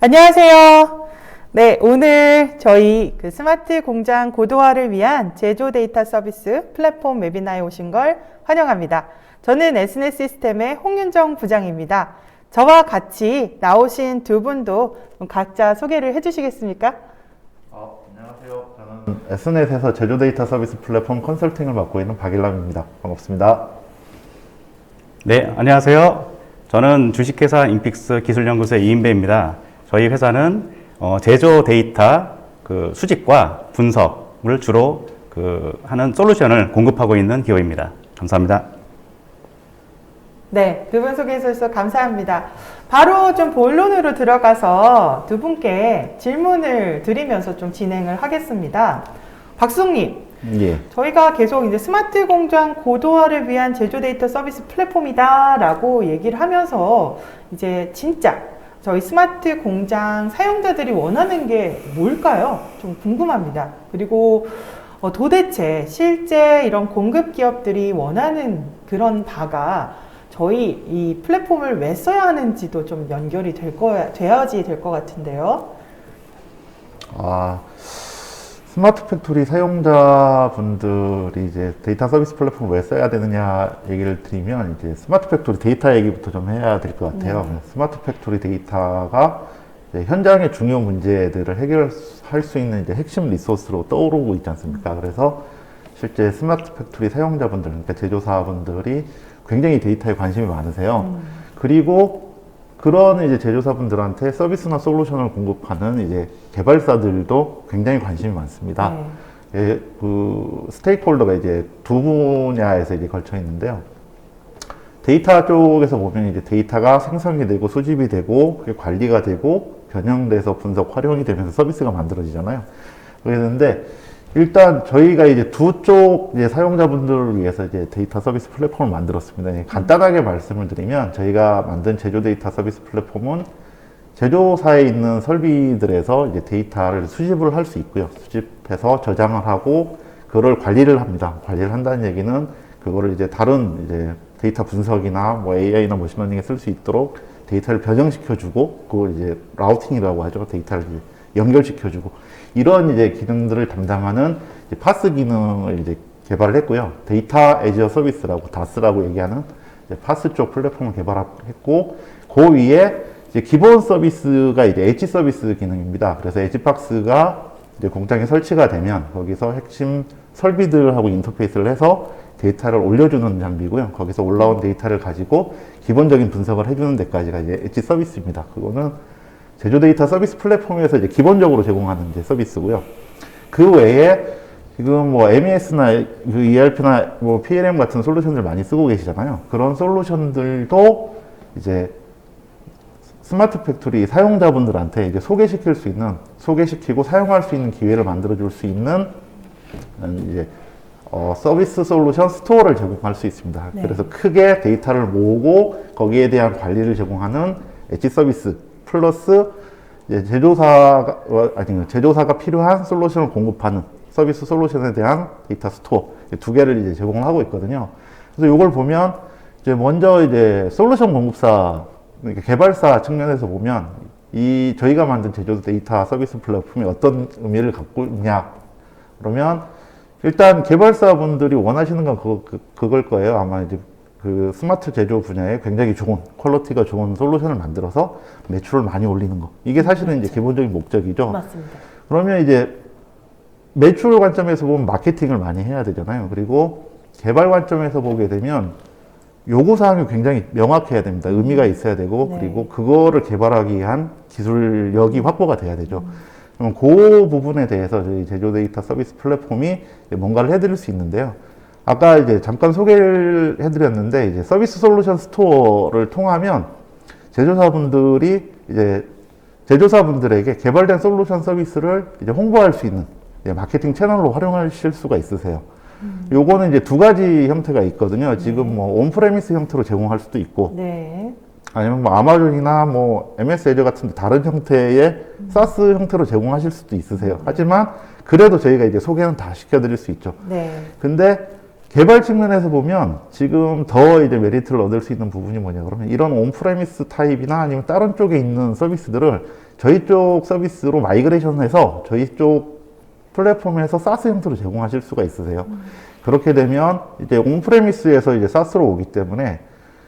안녕하세요. 네, 오늘 저희 스마트 공장 고도화를 위한 제조 데이터 서비스 플랫폼 웨비나에 오신 걸 환영합니다. 저는 SNS 시스템의 홍윤정 부장입니다. 저와 같이 나오신 두 분도 각자 소개를 해주시겠습니까? 안녕하세요. 저는 SNS에서 제조 데이터 서비스 플랫폼 컨설팅을 맡고 있는 박일남입니다. 반갑습니다. 네, 안녕하세요. 저는 주식회사 인픽스 기술연구소의 이인배입니다. 저희 회사는 제조 데이터 수집과 분석을 주로 하는 솔루션을 공급하고 있는 기업입니다. 감사합니다. 네, 두 분 소개해 주셔서 감사합니다. 바로 좀 본론으로 들어가서 두 분께 질문을 드리면서 좀 진행을 하겠습니다. 박수홍님, 예. 저희가 계속 이제 스마트 공장 고도화를 위한 제조 데이터 서비스 플랫폼이다라고 얘기를 하면서 이제 진짜 저희 스마트 공장 사용자들이 원하는 게 뭘까요? 좀 궁금합니다. 그리고 도대체 실제 이런 공급 기업들이 원하는 그런 바가 저희 이 플랫폼을 왜 써야 하는지도 좀 연결이 돼야지 될 것 같은데요. 스마트 팩토리 사용자분들이 이제 데이터 서비스 플랫폼을 왜 써야 되느냐 얘기를 드리면 이제 스마트 팩토리 데이터 얘기부터 좀 해야 될 것 같아요. 네. 스마트 팩토리 데이터가 이제 현장의 중요 문제들을 해결할 수 있는 이제 핵심 리소스로 떠오르고 있지 않습니까? 그래서 실제 스마트 팩토리 사용자분들, 그러니까 제조사분들이 굉장히 데이터에 관심이 많으세요. 그리고 그런 이제 제조사분들한테 서비스나 솔루션을 공급하는 이제 개발사들도 굉장히 관심이 많습니다. 예, 스테이크홀더가 이제 두 분야에서 이제 걸쳐 있는데요. 데이터 쪽에서 보면 이제 데이터가 생성이 되고 수집이 되고 관리가 되고 변형돼서 분석 활용이 되면서 서비스가 만들어지잖아요. 그랬는데 일단 저희가 이제 두 쪽 사용자분들을 위해서 이제 데이터 서비스 플랫폼을 만들었습니다. 간단하게 말씀을 드리면 저희가 만든 제조 데이터 서비스 플랫폼은 제조사에 있는 설비들에서 이제 데이터를 수집을 할 수 있고요. 수집해서 저장을 하고 그걸 관리를 합니다. 관리를 한다는 얘기는 그거를 이제 다른 이제 데이터 분석이나 뭐 AI나 머신러닝에 쓸 수 있도록 데이터를 변형시켜주고 그걸 이제 라우팅이라고 하죠. 데이터를 이제 연결시켜주고 이런 이제 기능들을 담당하는 이제 파스 기능을 이제 개발을 했고요. 데이터 애저 서비스라고 다스라고 얘기하는 이제 파스 쪽 플랫폼을 개발했고 그 위에 이제 기본 서비스가 이제 엣지 서비스 기능입니다. 그래서 엣지박스가 이제 공장에 설치가 되면 거기서 핵심 설비들하고 인터페이스를 해서 데이터를 올려주는 장비고요. 거기서 올라온 데이터를 가지고 기본적인 분석을 해주는 데까지가 이제 엣지 서비스입니다. 그거는 제조 데이터 서비스 플랫폼에서 이제 기본적으로 제공하는 이제 서비스고요. 그 외에 지금 뭐 MES나 ERP나 뭐 PLM 같은 솔루션들 많이 쓰고 계시잖아요. 그런 솔루션들도 이제 스마트 팩토리 사용자분들한테 이제 소개시키고 사용할 수 있는 기회를 만들어줄 수 있는 이제 서비스 솔루션 스토어를 제공할 수 있습니다. 네. 그래서 크게 데이터를 모으고 거기에 대한 관리를 제공하는 엣지 서비스 플러스 이제 제조사가 필요한 솔루션을 공급하는 서비스 솔루션에 대한 데이터 스토어 두 개를 이제 제공을 하고 있거든요. 그래서 이걸 보면 이제 먼저 이제 솔루션 공급사 그러니까 개발사 측면에서 보면 저희가 만든 제조 데이터 서비스 플랫폼이 어떤 의미를 갖고 있냐 그러면 일단 개발사분들이 원하시는 건 그걸 거예요. 아마 이제 그 스마트 제조 분야에 굉장히 좋은 퀄리티가 좋은 솔루션을 만들어서 매출을 많이 올리는 거 이게 사실은 이제 기본적인 목적이죠. 맞습니다. 그러면 이제 매출 관점에서 보면 마케팅을 많이 해야 되잖아요. 그리고 개발 관점에서 보게 되면 요구사항이 굉장히 명확해야 됩니다. 의미가 있어야 되고 네. 그리고 그거를 개발하기 위한 기술력이 확보가 돼야 되죠. 그럼 그 부분에 대해서 저희 제조 데이터 서비스 플랫폼이 뭔가를 해드릴 수 있는데요. 아까 이제 잠깐 소개를 해드렸는데 이제 서비스 솔루션 스토어를 통하면 제조사분들이 이제 제조사분들에게 개발된 솔루션 서비스를 이제 홍보할 수 있는 마케팅 채널로 활용하실 수가 있으세요. 요거는 이제 두 가지 형태가 있거든요. 지금 뭐 온프레미스 형태로 제공할 수도 있고, 네. 아니면 뭐 아마존이나 뭐 MS 애저 같은 다른 형태의 사스 형태로 제공하실 수도 있으세요. 하지만 그래도 저희가 이제 소개는 다 시켜드릴 수 있죠. 네. 근데 개발 측면에서 보면 지금 더 이제 메리트를 얻을 수 있는 부분이 뭐냐 그러면 이런 온프레미스 타입이나 아니면 다른 쪽에 있는 서비스들을 저희 쪽 서비스로 마이그레이션해서 저희 쪽 플랫폼에서 사스 형태로 제공하실 수가 있으세요. 그렇게 되면 이제 온프레미스에서 이제 사스로 오기 때문에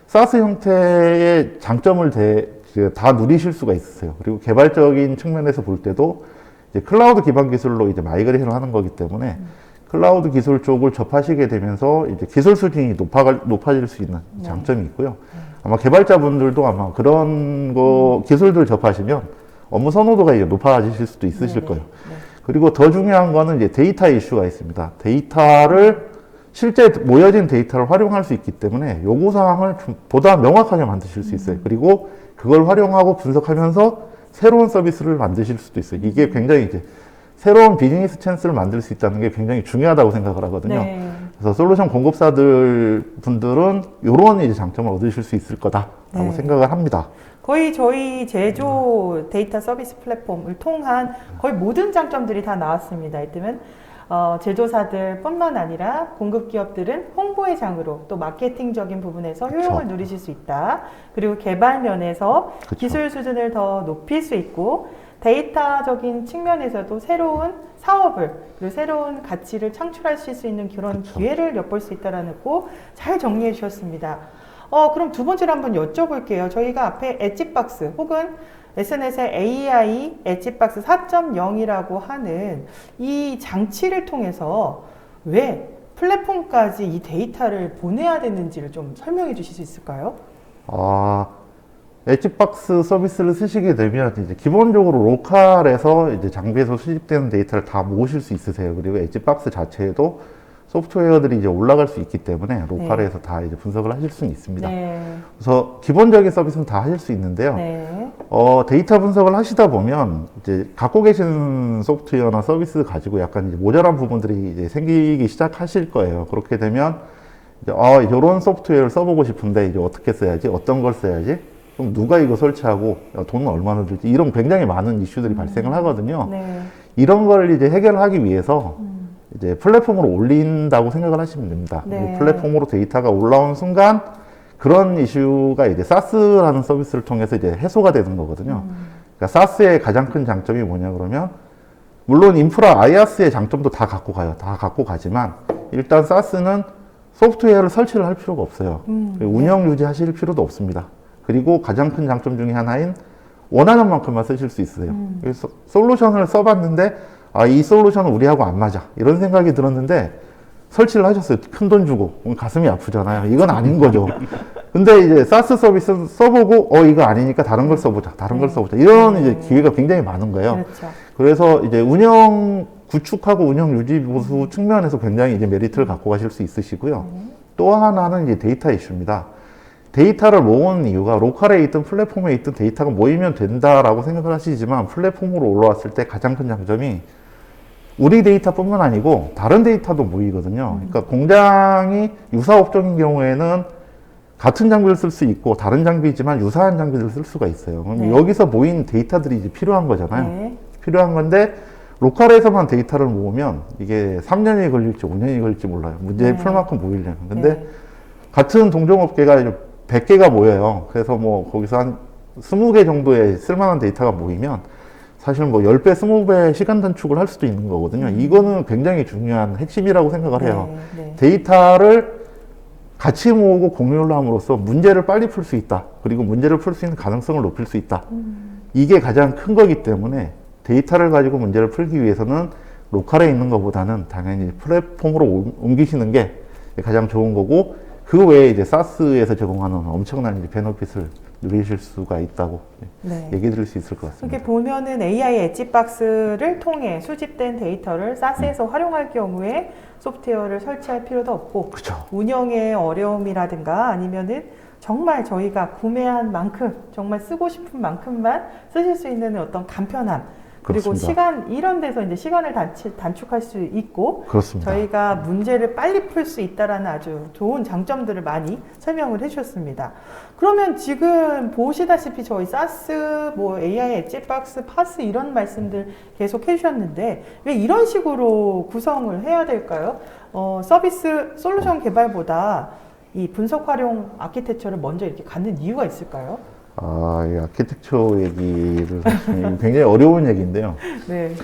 사스 형태의 장점을 다 누리실 수가 있으세요. 그리고 개발적인 측면에서 볼 때도 이제 클라우드 기반 기술로 이제 마이그레이션을 하는 거기 때문에 클라우드 기술 쪽을 접하시게 되면서 이제 기술 수준이 높아질 수 있는 장점이 있고요. 아마 개발자분들도 아마 그런 기술들 접하시면 업무 선호도가 이제 높아지실 수도 있으실 거예요. 그리고 더 중요한 거는 이제 데이터 이슈가 있습니다. 실제 모여진 데이터를 활용할 수 있기 때문에 요구사항을 보다 명확하게 만드실 수 있어요. 그리고 그걸 활용하고 분석하면서 새로운 서비스를 만드실 수도 있어요. 이게 굉장히 이제 새로운 비즈니스 찬스를 만들 수 있다는 게 굉장히 중요하다고 생각을 하거든요. 네. 그래서 솔루션 분들은 이런 이제 장점을 얻으실 수 있을 거다라고 네. 생각을 합니다. 거의 저희 제조 데이터 서비스 플랫폼을 통한 거의 모든 장점들이 다 나왔습니다. 이때면 제조사들 뿐만 아니라 공급 기업들은 홍보의 장으로 또 마케팅적인 부분에서 효용을 누리실 수 있다. 그리고 개발 면에서 그쵸. 기술 수준을 더 높일 수 있고 데이터적인 측면에서도 새로운 사업을 그리고 새로운 가치를 창출하실 수 있는 그런 그쵸. 기회를 엿볼 수 있다는 거 잘 정리해 주셨습니다. 그럼 두 번째로 한번 여쭤볼게요. 저희가 앞에 엣지박스 혹은 SNS의 AI 엣지박스 4.0이라고 하는 이 장치를 통해서 왜 플랫폼까지 이 데이터를 보내야 되는지를 좀 설명해 주실 수 있을까요? 엣지박스 서비스를 쓰시게 되면 이제 기본적으로 로컬에서 이제 장비에서 수집되는 데이터를 다 모으실 수 있으세요. 그리고 엣지박스 자체에도 소프트웨어들이 이제 올라갈 수 있기 때문에 로컬에서 다 이제 분석을 하실 수는 있습니다. 네. 그래서 기본적인 서비스는 다 하실 수 있는데요. 네. 데이터 분석을 하시다 보면 이제 갖고 계신 소프트웨어나 서비스 가지고 약간 이제 모자란 부분들이 이제 생기기 시작하실 거예요. 그렇게 되면 이제 이런 소프트웨어를 써보고 싶은데 이제 어떻게 써야지, 어떤 걸 써야지, 그럼 누가 이거 설치하고 돈은 얼마나 들지, 이런 굉장히 많은 이슈들이 발생을 하거든요. 네. 이런 걸 이제 해결하기 위해서 이제 플랫폼으로 올린다고 생각을 하시면 됩니다. 네. 플랫폼으로 데이터가 올라온 순간 그런 이슈가 이제 사스라는 서비스를 통해서 이제 해소가 되는 거거든요. 그러니까 사스의 가장 큰 장점이 뭐냐 그러면 물론 인프라 IaaS의 장점도 다 갖고 가요. 다 갖고 가지만 일단 사스는 소프트웨어를 설치를 할 필요가 없어요. 운영 유지하실 필요도 없습니다. 그리고 가장 큰 장점 중에 하나인 원하는 만큼만 쓰실 수 있어요. 그래서 솔루션을 써봤는데 이 솔루션은 우리하고 안 맞아 이런 생각이 들었는데 설치를 하셨어요. 큰 돈 주고 가슴이 아프잖아요. 이건 아닌 거죠. 근데 이제 사스 서비스 써보고 이거 아니니까 다른 걸 써보자, 다른 걸 써보자 이런 이제 기회가 굉장히 많은 거예요. 그렇죠. 그래서 이제 운영 구축하고 운영 유지 보수 측면에서 굉장히 이제 메리트를 갖고 가실 수 있으시고요. 또 하나는 이제 데이터 이슈입니다. 데이터를 모으는 이유가 로컬에 있든 플랫폼에 있든 데이터가 모이면 된다라고 생각을 하시지만 플랫폼으로 올라왔을 때 가장 큰 장점이 우리 데이터뿐만 아니고 다른 데이터도 모이거든요. 그러니까 공장이 유사업종인 경우에는 같은 장비를 쓸 수 있고 다른 장비지만 유사한 장비를 쓸 수가 있어요. 그럼 네. 여기서 모인 데이터들이 이제 필요한 거잖아요. 네. 필요한 건데 로컬에서만 데이터를 모으면 이게 3년이 걸릴지 5년이 걸릴지 몰라요. 문제를 풀 만큼 모이려면. 근데 네. 같은 동종업계가 100개가 모여요. 그래서 뭐 거기서 한 20개 정도의 쓸만한 데이터가 모이면 사실 뭐 10배, 20배 시간 단축을 할 수도 있는 거거든요. 이거는 굉장히 중요한 핵심이라고 생각을 해요. 네. 네. 데이터를 같이 모으고 공유를 함으로써 문제를 빨리 풀 수 있다. 그리고 문제를 풀 수 있는 가능성을 높일 수 있다. 이게 가장 큰 거기 때문에 데이터를 가지고 문제를 풀기 위해서는 로컬에 있는 것보다는 당연히 플랫폼으로 옮기시는 게 가장 좋은 거고 그 외에 이제 사스에서 제공하는 엄청난 이제 베너핏을 누리실 수가 있다고 네. 얘기 드릴 수 있을 것 같습니다. 이렇게 보면은 AI 엣지박스를 통해 수집된 데이터를 사스에서 활용할 경우에 소프트웨어를 설치할 필요도 없고 그렇죠. 운영의 어려움이라든가 아니면은 정말 저희가 구매한 만큼 정말 쓰고 싶은 만큼만 쓰실 수 있는 어떤 간편함 그리고 그렇습니다. 시간 이런 데서 이제 시간을 단축할 수 있고 그렇습니다. 저희가 문제를 빨리 풀 수 있다라는 아주 좋은 장점들을 많이 설명을 해주셨습니다. 그러면 지금 보시다시피 저희 사스, 뭐 AI 엣지박스, 파스 이런 말씀들 계속 해주셨는데 왜 이런 식으로 구성을 해야 될까요? 서비스 솔루션 개발보다 이 분석 활용 아키텍처를 먼저 이렇게 갖는 이유가 있을까요? 이 아키텍처 얘기를 하시면 굉장히 어려운 얘기인데요. 네.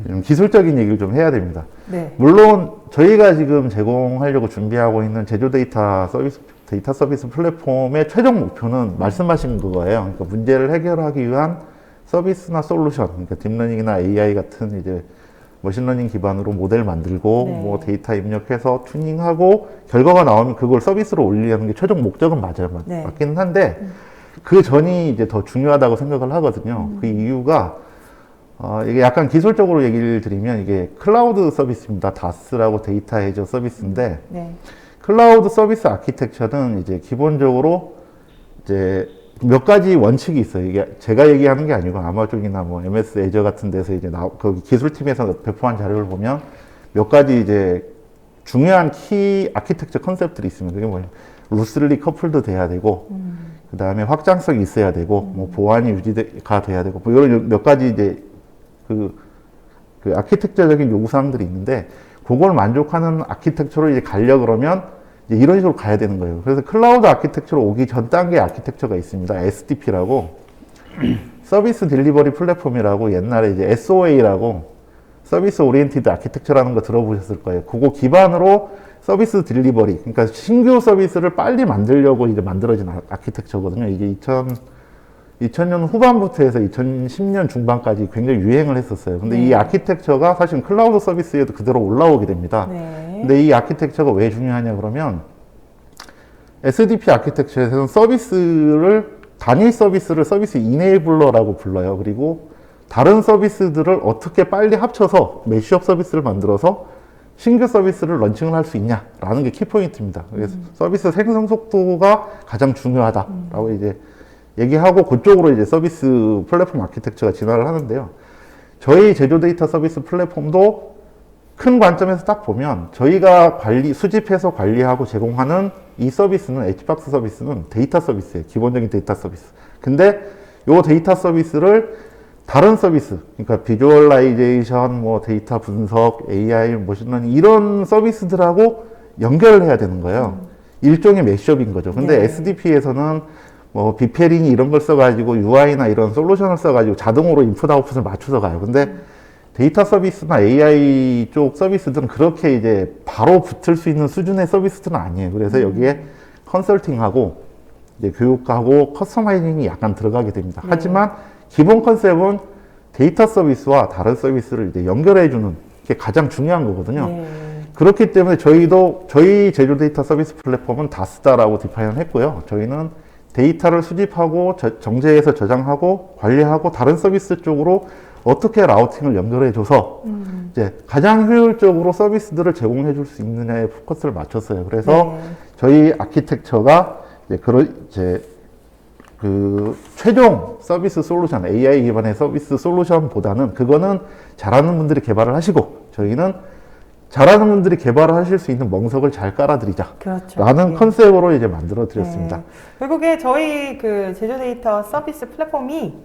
좀 기술적인 얘기를 좀 해야 됩니다. 네. 물론 저희가 지금 제공하려고 준비하고 있는 제조 데이터 서비스 플랫폼의 최종 목표는 말씀하신 그거예요. 그러니까 문제를 해결하기 위한 서비스나 솔루션, 그러니까 딥러닝이나 AI 같은 이제 머신러닝 기반으로 모델 만들고 네. 뭐 데이터 입력해서 튜닝하고 결과가 나오면 그걸 서비스로 올리려는 게 최종 목적은 맞아요. 네. 맞기는 한데 그 전이 이제 더 중요하다고 생각을 하거든요. 그 이유가 이게 약간 기술적으로 얘기를 드리면 이게 클라우드 서비스입니다. 다스라고 데이터 애저 서비스인데 네. 클라우드 서비스 아키텍처는 이제 기본적으로 이제 몇 가지 원칙이 있어요. 이게 제가 얘기하는 게 아니고 아마존이나 뭐 MS 애저 같은 데서 이제 거기 기술팀에서 배포한 자료를 보면 몇 가지 이제 중요한 키 아키텍처 컨셉들이 있습니다. 그게 뭐냐. 루슬리 커플도 돼야 되고, 그 다음에 확장성이 있어야 되고, 뭐 보안이 유지가 돼야 되고, 뭐 이런 몇 가지 이제 그 아키텍처적인 요구사항들이 있는데, 그걸 만족하는 아키텍처로 이제 가려 그러면 이제 이런 식으로 가야 되는 거예요. 그래서 클라우드 아키텍처로 오기 전 단계 아키텍처가 있습니다. SDP라고 서비스 딜리버리 플랫폼이라고 옛날에 이제 SOA라고 서비스 오리엔티드 아키텍처라는 거 들어보셨을 거예요. 그거 기반으로 서비스 딜리버리, 그러니까 신규 서비스를 빨리 만들려고 이제 만들어진 아키텍처거든요. 이게 2000년 후반부터 해서 2010년 중반까지 굉장히 유행을 했었어요. 근데 이 아키텍처가 사실 클라우드 서비스에도 그대로 올라오게 됩니다. 네. 근데 이 아키텍처가 왜 중요하냐 그러면 SDP 아키텍처에서는 단일 서비스를 서비스 이네이블러라고 불러요. 그리고 다른 서비스들을 어떻게 빨리 합쳐서 매시업 서비스를 만들어서 신규 서비스를 런칭을 할 수 있냐라는 게 키포인트입니다. 그래서 서비스 생성 속도가 가장 중요하다라고 이제 얘기하고 그쪽으로 이제 서비스 플랫폼 아키텍처가 진화를 하는데요. 저희 제조 데이터 서비스 플랫폼도 큰 관점에서 딱 보면 저희가 수집해서 관리하고 제공하는 이 서비스는 H박스 서비스는 데이터 서비스예요. 기본적인 데이터 서비스. 근데 요 데이터 서비스를 다른 서비스, 그러니까 비주얼라이제이션, 뭐 데이터 분석, AI, 머신러닝 이런 서비스들하고 연결을 해야 되는 거예요. 일종의 매시업인 거죠. 근데 네. SDP에서는 뭐 비페링이 이런 걸 써가지고 UI나 이런 솔루션을 써가지고 자동으로 인풋 아웃풋을 맞춰서 가요. 근데 데이터 서비스나 AI 쪽 서비스들은 그렇게 이제 바로 붙을 수 있는 수준의 서비스들은 아니에요. 그래서 여기에 컨설팅하고 이제 교육하고 커스터마이징이 약간 들어가게 됩니다. 네. 하지만 기본 컨셉은 데이터 서비스와 다른 서비스를 이제 연결해주는 게 가장 중요한 거거든요. 네. 그렇기 때문에 저희 제조 데이터 서비스 플랫폼은 다스다라고 디파인을 했고요. 저희는 데이터를 수집하고 정제해서 저장하고 관리하고 다른 서비스 쪽으로 어떻게 라우팅을 연결해줘서 이제 가장 효율적으로 서비스들을 제공해줄 수 있느냐에 포커스를 맞췄어요. 그래서 네. 저희 아키텍처가 이제 그 최종 서비스 솔루션, AI 기반의 서비스 솔루션보다는 그거는 잘하는 분들이 개발을 하시고 저희는 잘하는 분들이 개발을 하실 수 있는 멍석을 잘 깔아드리자. 그렇죠. 라는 네. 컨셉으로 이제 만들어 드렸습니다. 네. 결국에 저희 그 제조 데이터 서비스 플랫폼이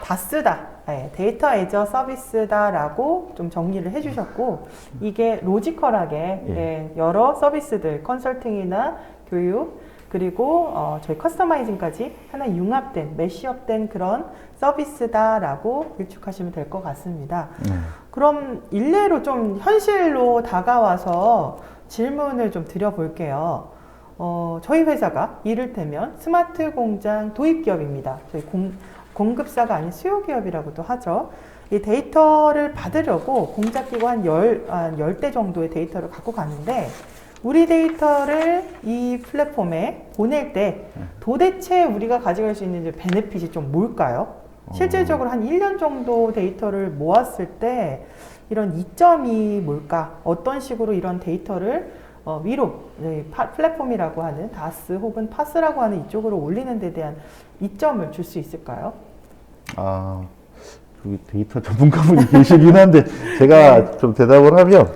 다스다. 네, 데이터 애저 서비스다라고 좀 정리를 해주셨고 이게 로지컬하게 네, 여러 서비스들 컨설팅이나 교육 그리고 저희 커스터마이징까지 하나 융합된 매시업된 그런 서비스다라고 유축하시면 될 것 같습니다. 그럼 일례로 좀 현실로 다가와서 질문을 좀 드려볼게요. 저희 회사가 이를테면 스마트 공장 도입 기업입니다. 저희 공급사가 아닌 수요 기업이라고도 하죠. 이 데이터를 받으려고 공작기구 한 10대 정도의 데이터를 갖고 가는데 우리 데이터를 이 플랫폼에 보낼 때 도대체 우리가 가져갈 수 있는 베네핏이 좀 뭘까요? 실질적으로 한 1년 정도 데이터를 모았을 때 이런 이점이 뭘까? 어떤 식으로 이런 데이터를 위로 플랫폼이라고 하는 다스 혹은 파스라고 하는 이쪽으로 올리는 데 대한 이점을 줄 수 있을까요? 그 데이터 전문가분이 계시긴 한데 제가 좀 대답을 하면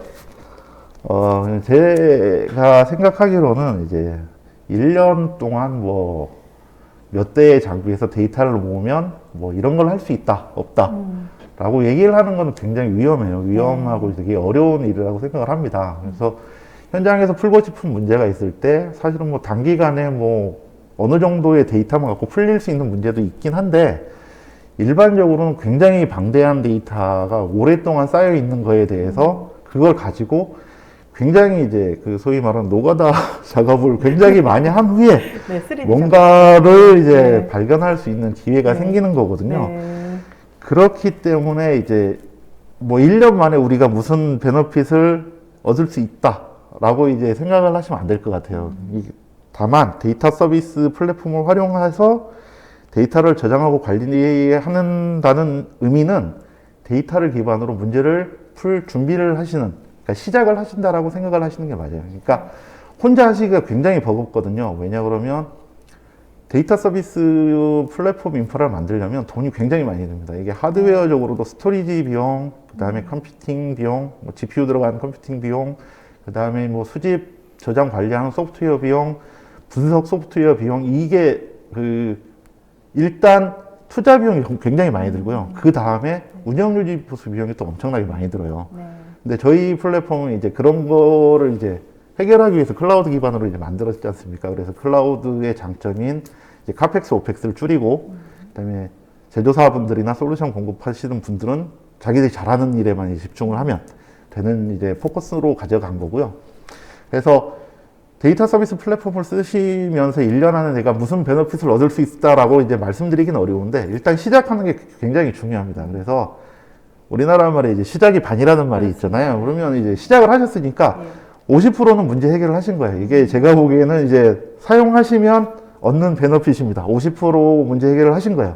제가 생각하기로는 이제 1년 동안 뭐 몇 대의 장비에서 데이터를 모으면 뭐 이런 걸 할 수 있다, 없다 라고 얘기를 하는 건 굉장히 위험해요. 위험하고 되게 어려운 일이라고 생각을 합니다. 그래서 현장에서 풀고 싶은 문제가 있을 때 사실은 뭐 단기간에 뭐 어느 정도의 데이터만 갖고 풀릴 수 있는 문제도 있긴 한데 일반적으로는 굉장히 방대한 데이터가 오랫동안 쌓여 있는 거에 대해서 그걸 가지고 굉장히 이제 그 소위 말하는 노가다 작업을 굉장히 많이 한 후에 네, 3D 뭔가를 이제 네. 발견할 수 있는 기회가 네. 생기는 거거든요. 네. 그렇기 때문에 이제 뭐 1년 만에 우리가 무슨 베너핏을 얻을 수 있다라고 이제 생각을 하시면 안 될 것 같아요. 다만 데이터 서비스 플랫폼을 활용해서 데이터를 저장하고 관리한다는 의미는 데이터를 기반으로 문제를 풀 준비를 하시는, 그러니까 시작을 하신다라고 생각을 하시는 게 맞아요. 그러니까 혼자 하시기가 굉장히 버겁거든요. 왜냐 그러면 데이터 서비스 플랫폼 인프라를 만들려면 돈이 굉장히 많이 듭니다. 이게 하드웨어적으로도 스토리지 비용, 그 다음에 컴퓨팅 비용, 뭐 GPU 들어가는 컴퓨팅 비용, 그 다음에 뭐 수집, 저장 관리하는 소프트웨어 비용, 분석 소프트웨어 비용, 이게 일단 투자 비용이 굉장히 많이 들고요. 그 다음에 운영 유지 보수 비용이 또 엄청나게 많이 들어요. 네. 근데 저희 플랫폼은 이제 그런 거를 이제 해결하기 위해서 클라우드 기반으로 이제 만들었지 않습니까? 그래서 클라우드의 장점인 이제 카펙스, 오펙스를 줄이고, 그다음에 제조사분들이나 솔루션 공급하시는 분들은 자기들이 잘하는 일에만 이제 집중을 하면 되는 이제 포커스로 가져간 거고요. 그래서 데이터 서비스 플랫폼을 쓰시면서 1년 안에 내가 무슨 베너핏을 얻을 수 있다라고 이제 말씀드리기는 어려운데 일단 시작하는 게 굉장히 중요합니다. 그래서 우리나라 말에 이제 시작이 반이라는 말이 있잖아요. 그러면 이제 시작을 하셨으니까 50%는 문제 해결을 하신 거예요. 이게 제가 보기에는 이제 사용하시면 얻는 베너핏입니다. 50% 문제 해결을 하신 거예요.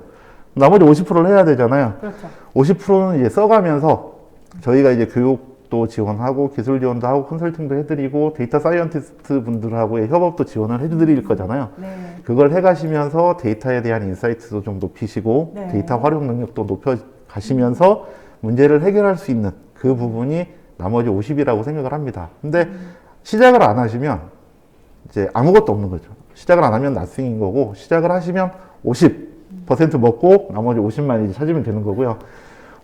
나머지 50%를 해야 되잖아요. 그렇죠. 50%는 이제 써가면서 저희가 이제 교육도 지원하고 기술 지원도 하고 컨설팅도 해드리고 데이터 사이언티스트 분들하고의 협업도 지원을 해드릴 거잖아요. 네. 그걸 해가시면서 데이터에 대한 인사이트도 좀 높이시고 네. 데이터 활용 능력도 높여가시면서 문제를 해결할 수 있는 그 부분이 나머지 50이라고 생각을 합니다. 근데 시작을 안 하시면 이제 아무것도 없는 거죠. 시작을 안 하면 나스ing인 거고 시작을 하시면 50% 먹고 나머지 50만 이제 찾으면 되는 거고요.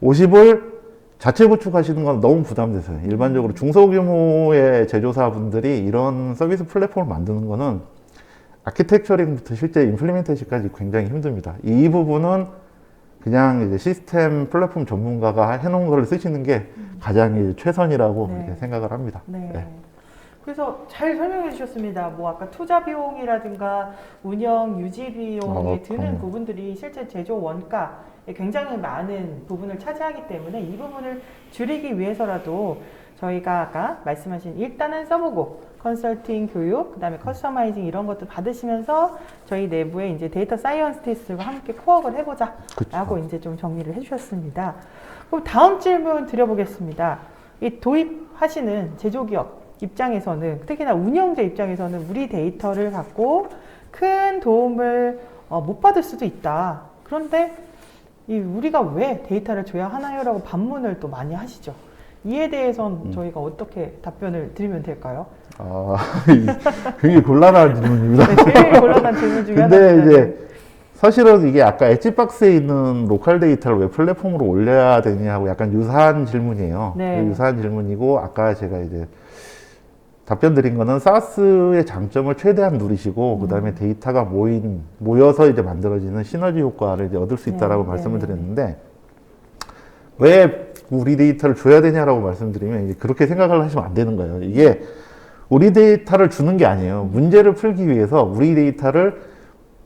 50을 자체 구축하시는 건 너무 부담되세요. 일반적으로 중소규모의 제조사분들이 이런 서비스 플랫폼을 만드는 거는 아키텍처링부터 실제 임플리멘테이션까지 굉장히 힘듭니다. 이 부분은 그냥 이제 시스템 플랫폼 전문가가 해놓은 거를 쓰시는 게 가장 이제 최선이라고 네. 이제 생각을 합니다. 네. 네. 그래서 잘 설명해 주셨습니다. 뭐 아까 투자 비용이라든가 운영 유지 비용이 드는 그럼요. 부분들이 실제 제조 원가에 굉장히 많은 부분을 차지하기 때문에 이 부분을 줄이기 위해서라도 저희가 아까 말씀하신 일단은 써보고 컨설팅 교육, 그다음에 커스터마이징 이런 것도 받으시면서 저희 내부에 이제 데이터 사이언티스트와 함께 코업을 해보자 라고 이제 좀 정리를 해주셨습니다. 그럼 다음 질문 드려보겠습니다. 이 도입하시는 제조기업 입장에서는 특히나 운영자 입장에서는 우리 데이터를 갖고 큰 도움을 못 받을 수도 있다. 그런데 우리가 왜 데이터를 줘야 하나요? 라고 반문을 또 많이 하시죠. 이에 대해서는 저희가 어떻게 답변을 드리면 될까요? 굉장히 곤란한 질문입니다. 네, 제일 곤란한 질문 중에 근데 하나입니다. 이제 사실은 이게 아까 엣지박스에 있는 로컬 데이터를 왜 플랫폼으로 올려야 되냐고 약간 유사한 질문이에요. 네. 유사한 질문이고 아까 제가 이제 답변 드린 거는 사스의 장점을 최대한 누리시고 그다음에 데이터가 모여서 이제 만들어지는 시너지 효과를 이제 얻을 수 있다라고 네, 말씀을 네. 드렸는데 왜 우리 데이터를 줘야 되냐라고 말씀드리면 이제 그렇게 생각을 하시면 안 되는 거예요. 이게 우리 데이터를 주는 게 아니에요. 문제를 풀기 위해서 우리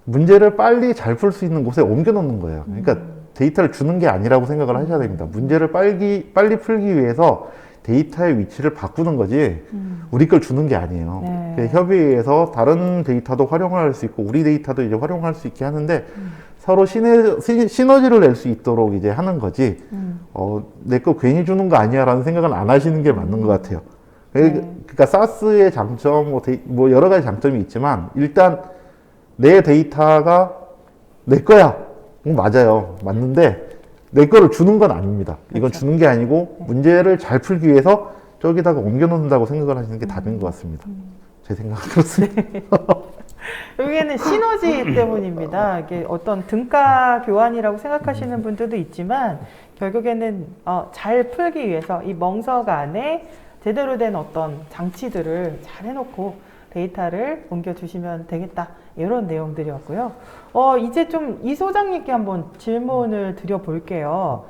문제를 빨리 잘 풀 수 있는 곳에 옮겨 놓는 거예요. 그러니까 데이터를 주는 게 아니라고 생각을 하셔야 됩니다. 문제를 빨리 풀기 위해서 데이터의 위치를 바꾸는 거지 우리 걸 주는 게 아니에요. 네. 그래서 협의해서 다른 데이터도 활용할 수 있고 우리 데이터도 이제 활용할 수 있게 하는데 서로 시너지를 낼 수 있도록 이제 하는 거지 내 거 괜히 주는 거 아니야 라는 생각은 안 하시는 게 맞는 것 같아요. 그러니까 사스의 장점 뭐 여러 가지 장점이 있지만 일단 내 데이터가 내 거야. 맞아요. 맞는데 내 거를 주는 건 아닙니다. 이건 그렇죠. 주는 게 아니고 문제를 잘 풀기 위해서 저기다가 옮겨 놓는다고 생각을 하시는 게 답인 것 같습니다. 제 생각은 그렇습니다. 여기에는 시너지 때문입니다. 이게 어떤 등가 교환이라고 생각하시는 분들도 있지만 결국에는 잘 풀기 위해서 이 멍석 안에 제대로 된 어떤 장치들을 잘 해놓고 데이터를 옮겨주시면 되겠다. 이런 내용들이었고요. 이제 좀 이 소장님께 한번 질문을 드려볼게요.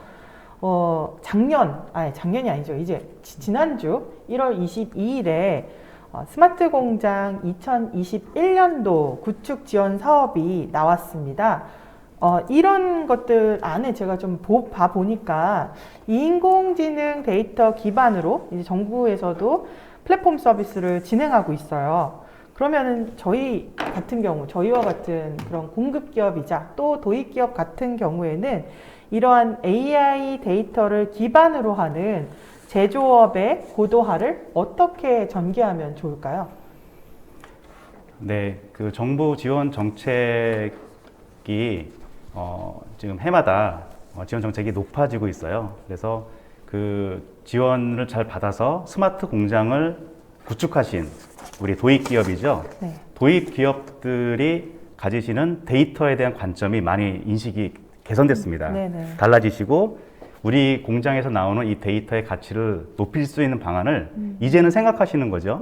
작년이 아니죠. 이제 지난주 1월 22일에 스마트 공장 2021년도 구축 지원 사업이 나왔습니다. 이런 것들 안에 제가 좀 봐보니까 인공지능 데이터 기반으로 이제 정부에서도 플랫폼 서비스를 진행하고 있어요. 그러면은 저희와 같은 그런 공급 기업이자 또 도입 기업 같은 경우에는 이러한 AI 데이터를 기반으로 하는 제조업의 고도화를 어떻게 전개하면 좋을까요? 네, 그 정부 지원 정책이 지금 해마다 지원 정책이 높아지고 있어요. 그래서 그 지원을 잘 받아서 스마트 공장을 구축하신 우리 도입 기업이죠. 네. 도입 기업들이 가지시는 데이터에 대한 관점이 많이 인식이 개선됐습니다. 네네. 달라지시고 우리 공장에서 나오는 이 데이터의 가치를 높일 수 있는 방안을 이제는 생각하시는 거죠.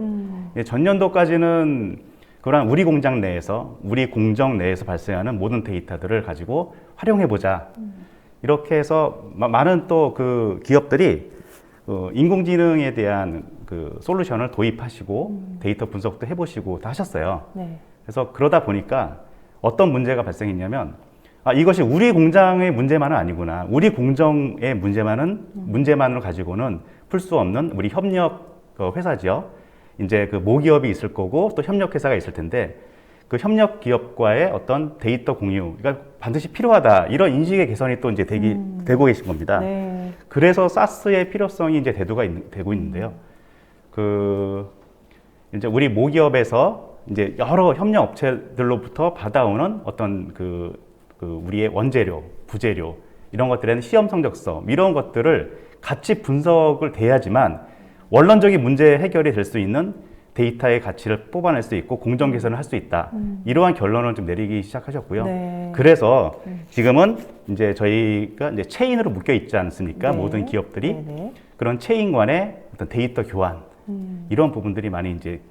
전년도까지는 그러한 우리 공장 내에서, 우리 공정 내에서 발생하는 모든 데이터들을 가지고 활용해보자. 이렇게 해서 많은 또 그 기업들이 인공지능에 대한 그 솔루션을 도입하시고 데이터 분석도 해보시고 다 하셨어요. 네. 그래서 그러다 보니까 어떤 문제가 발생했냐면 이것이 우리 공장의 문제만은 아니구나. 우리 공정의 문제만으로 가지고는 풀 수 없는 우리 협력 회사죠. 이제 그 모기업이 있을 거고 또 협력 회사가 있을 텐데 그 협력 기업과의 어떤 데이터 공유가 반드시 필요하다. 이런 인식의 개선이 또 이제 되고 계신 겁니다. 네. 그래서 사스의 필요성이 이제 되고 있는데요. 이제 우리 모기업에서 이제 여러 협력 업체들로부터 받아오는 어떤 우리의 원재료, 부재료 이런 것들에 대한 시험 성적서 이런 것들을 같이 분석을 돼야지만 원론적인 문제 해결이 될 수 있는 데이터의 가치를 뽑아낼 수 있고 공정 개선을 할 수 있다. 이러한 결론을 좀 내리기 시작하셨고요. 네. 그래서 지금은 이제 저희가 이제 체인으로 묶여 있지 않습니까? 네. 모든 기업들이 네네. 그런 체인 간의 어떤 데이터 교환 이런 부분들이 많이 이제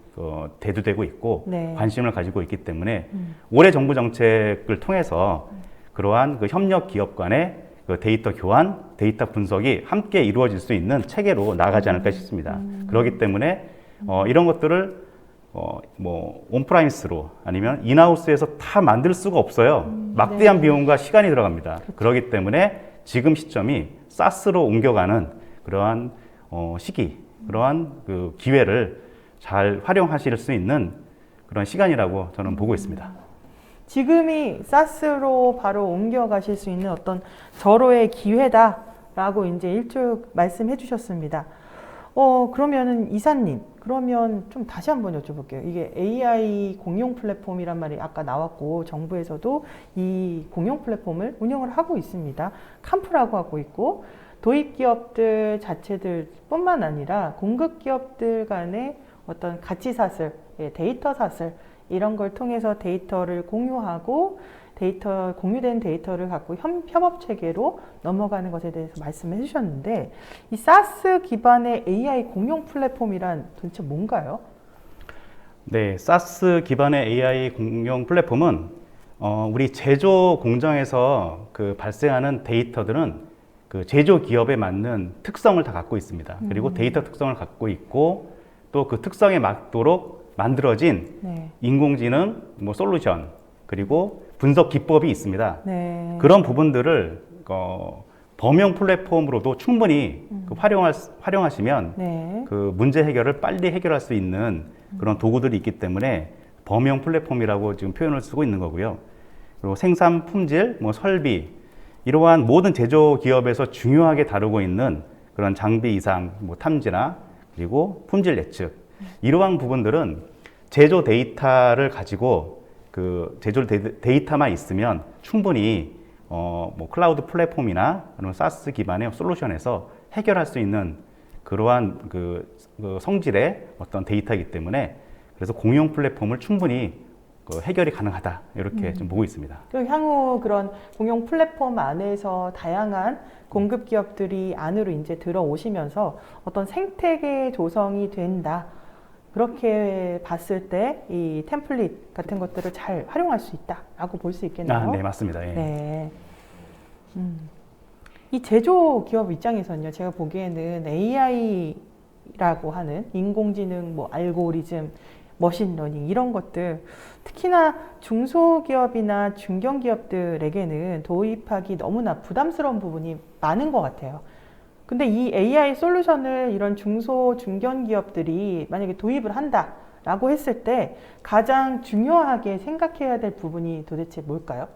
대두되고 있고 네. 관심을 가지고 있기 때문에 올해 정부 정책을 통해서 그러한 그 협력 기업 간의 그 데이터 교환, 데이터 분석이 함께 이루어질 수 있는 체계로 나아가지 않을까 싶습니다. 그렇기 때문에 이런 것들을 온프라미스로 아니면 인하우스에서 다 만들 수가 없어요. 막대한 네. 비용과 시간이 들어갑니다. 그렇기 때문에 지금 시점이 사스로 옮겨가는 그러한 시기, 그러한 그 기회를 잘 활용하실 수 있는 그런 시간이라고 저는 보고 있습니다. 지금이 사스로 바로 옮겨가실 수 있는 어떤 절호의 기회다라고 이제 일찍 말씀해 주셨습니다. 그러면은 이사님, 그러면 좀 다시 한번 여쭤볼게요. 이게 AI 공용 플랫폼이란 말이 아까 나왔고 정부에서도 이 공용 플랫폼을 운영을 하고 있습니다. 캄프라고 하고 있고 도입 기업들 자체들 뿐만 아니라 공급 기업들 간의 어떤 가치 사슬, 데이터 사슬 이런 걸 통해서 데이터를 공유하고 공유된 데이터를 갖고 협업 체계로 넘어가는 것에 대해서 말씀해 주셨는데 이 사스 기반의 AI 공용 플랫폼이란 도대체 뭔가요? 네, 사스 기반의 AI 공용 플랫폼은 우리 제조 공장에서 그 발생하는 데이터들은 그 제조 기업에 맞는 특성을 다 갖고 있습니다. 그리고 데이터 특성을 갖고 있고 또 그 특성에 맞도록 만들어진 네. 인공지능 솔루션 그리고 분석 기법이 있습니다. 네. 그런 부분들을 범용 플랫폼으로도 충분히 활용하시면 네. 그 문제 해결을 빨리 해결할 수 있는 그런 도구들이 있기 때문에 범용 플랫폼이라고 지금 표현을 쓰고 있는 거고요. 그리고 생산 품질, 설비 이러한 모든 제조 기업에서 중요하게 다루고 있는 그런 장비 이상, 탐지나 그리고 품질 예측 이러한 부분들은 제조 데이터를 가지고 그 제조 데이터만 있으면 충분히 클라우드 플랫폼이나 아니면 사스 기반의 솔루션에서 해결할 수 있는 그러한 그 성질의 어떤 데이터이기 때문에 그래서 공용 플랫폼을 충분히 그 해결이 가능하다 이렇게 좀 보고 있습니다. 그리고 향후 그런 공용 플랫폼 안에서 다양한 공급 기업들이 안으로 이제 들어오시면서 어떤 생태계 조성이 된다. 그렇게 봤을 때 이 템플릿 같은 것들을 잘 활용할 수 있다라고 볼 수 있겠네요. 네, 맞습니다. 예. 네. 이 제조 기업 입장에서는요, 제가 보기에는 AI라고 하는 인공지능, 뭐 알고리즘, 머신러닝 이런 것들 특히나 중소기업이나 중견기업들에게는 도입하기 너무나 부담스러운 부분이 많은 것 같아요. 근데 이 AI 솔루션을 이런 중소, 중견기업들이 만약에 도입을 한다라고 했을 때 가장 중요하게 생각해야 될 부분이 도대체 뭘까요?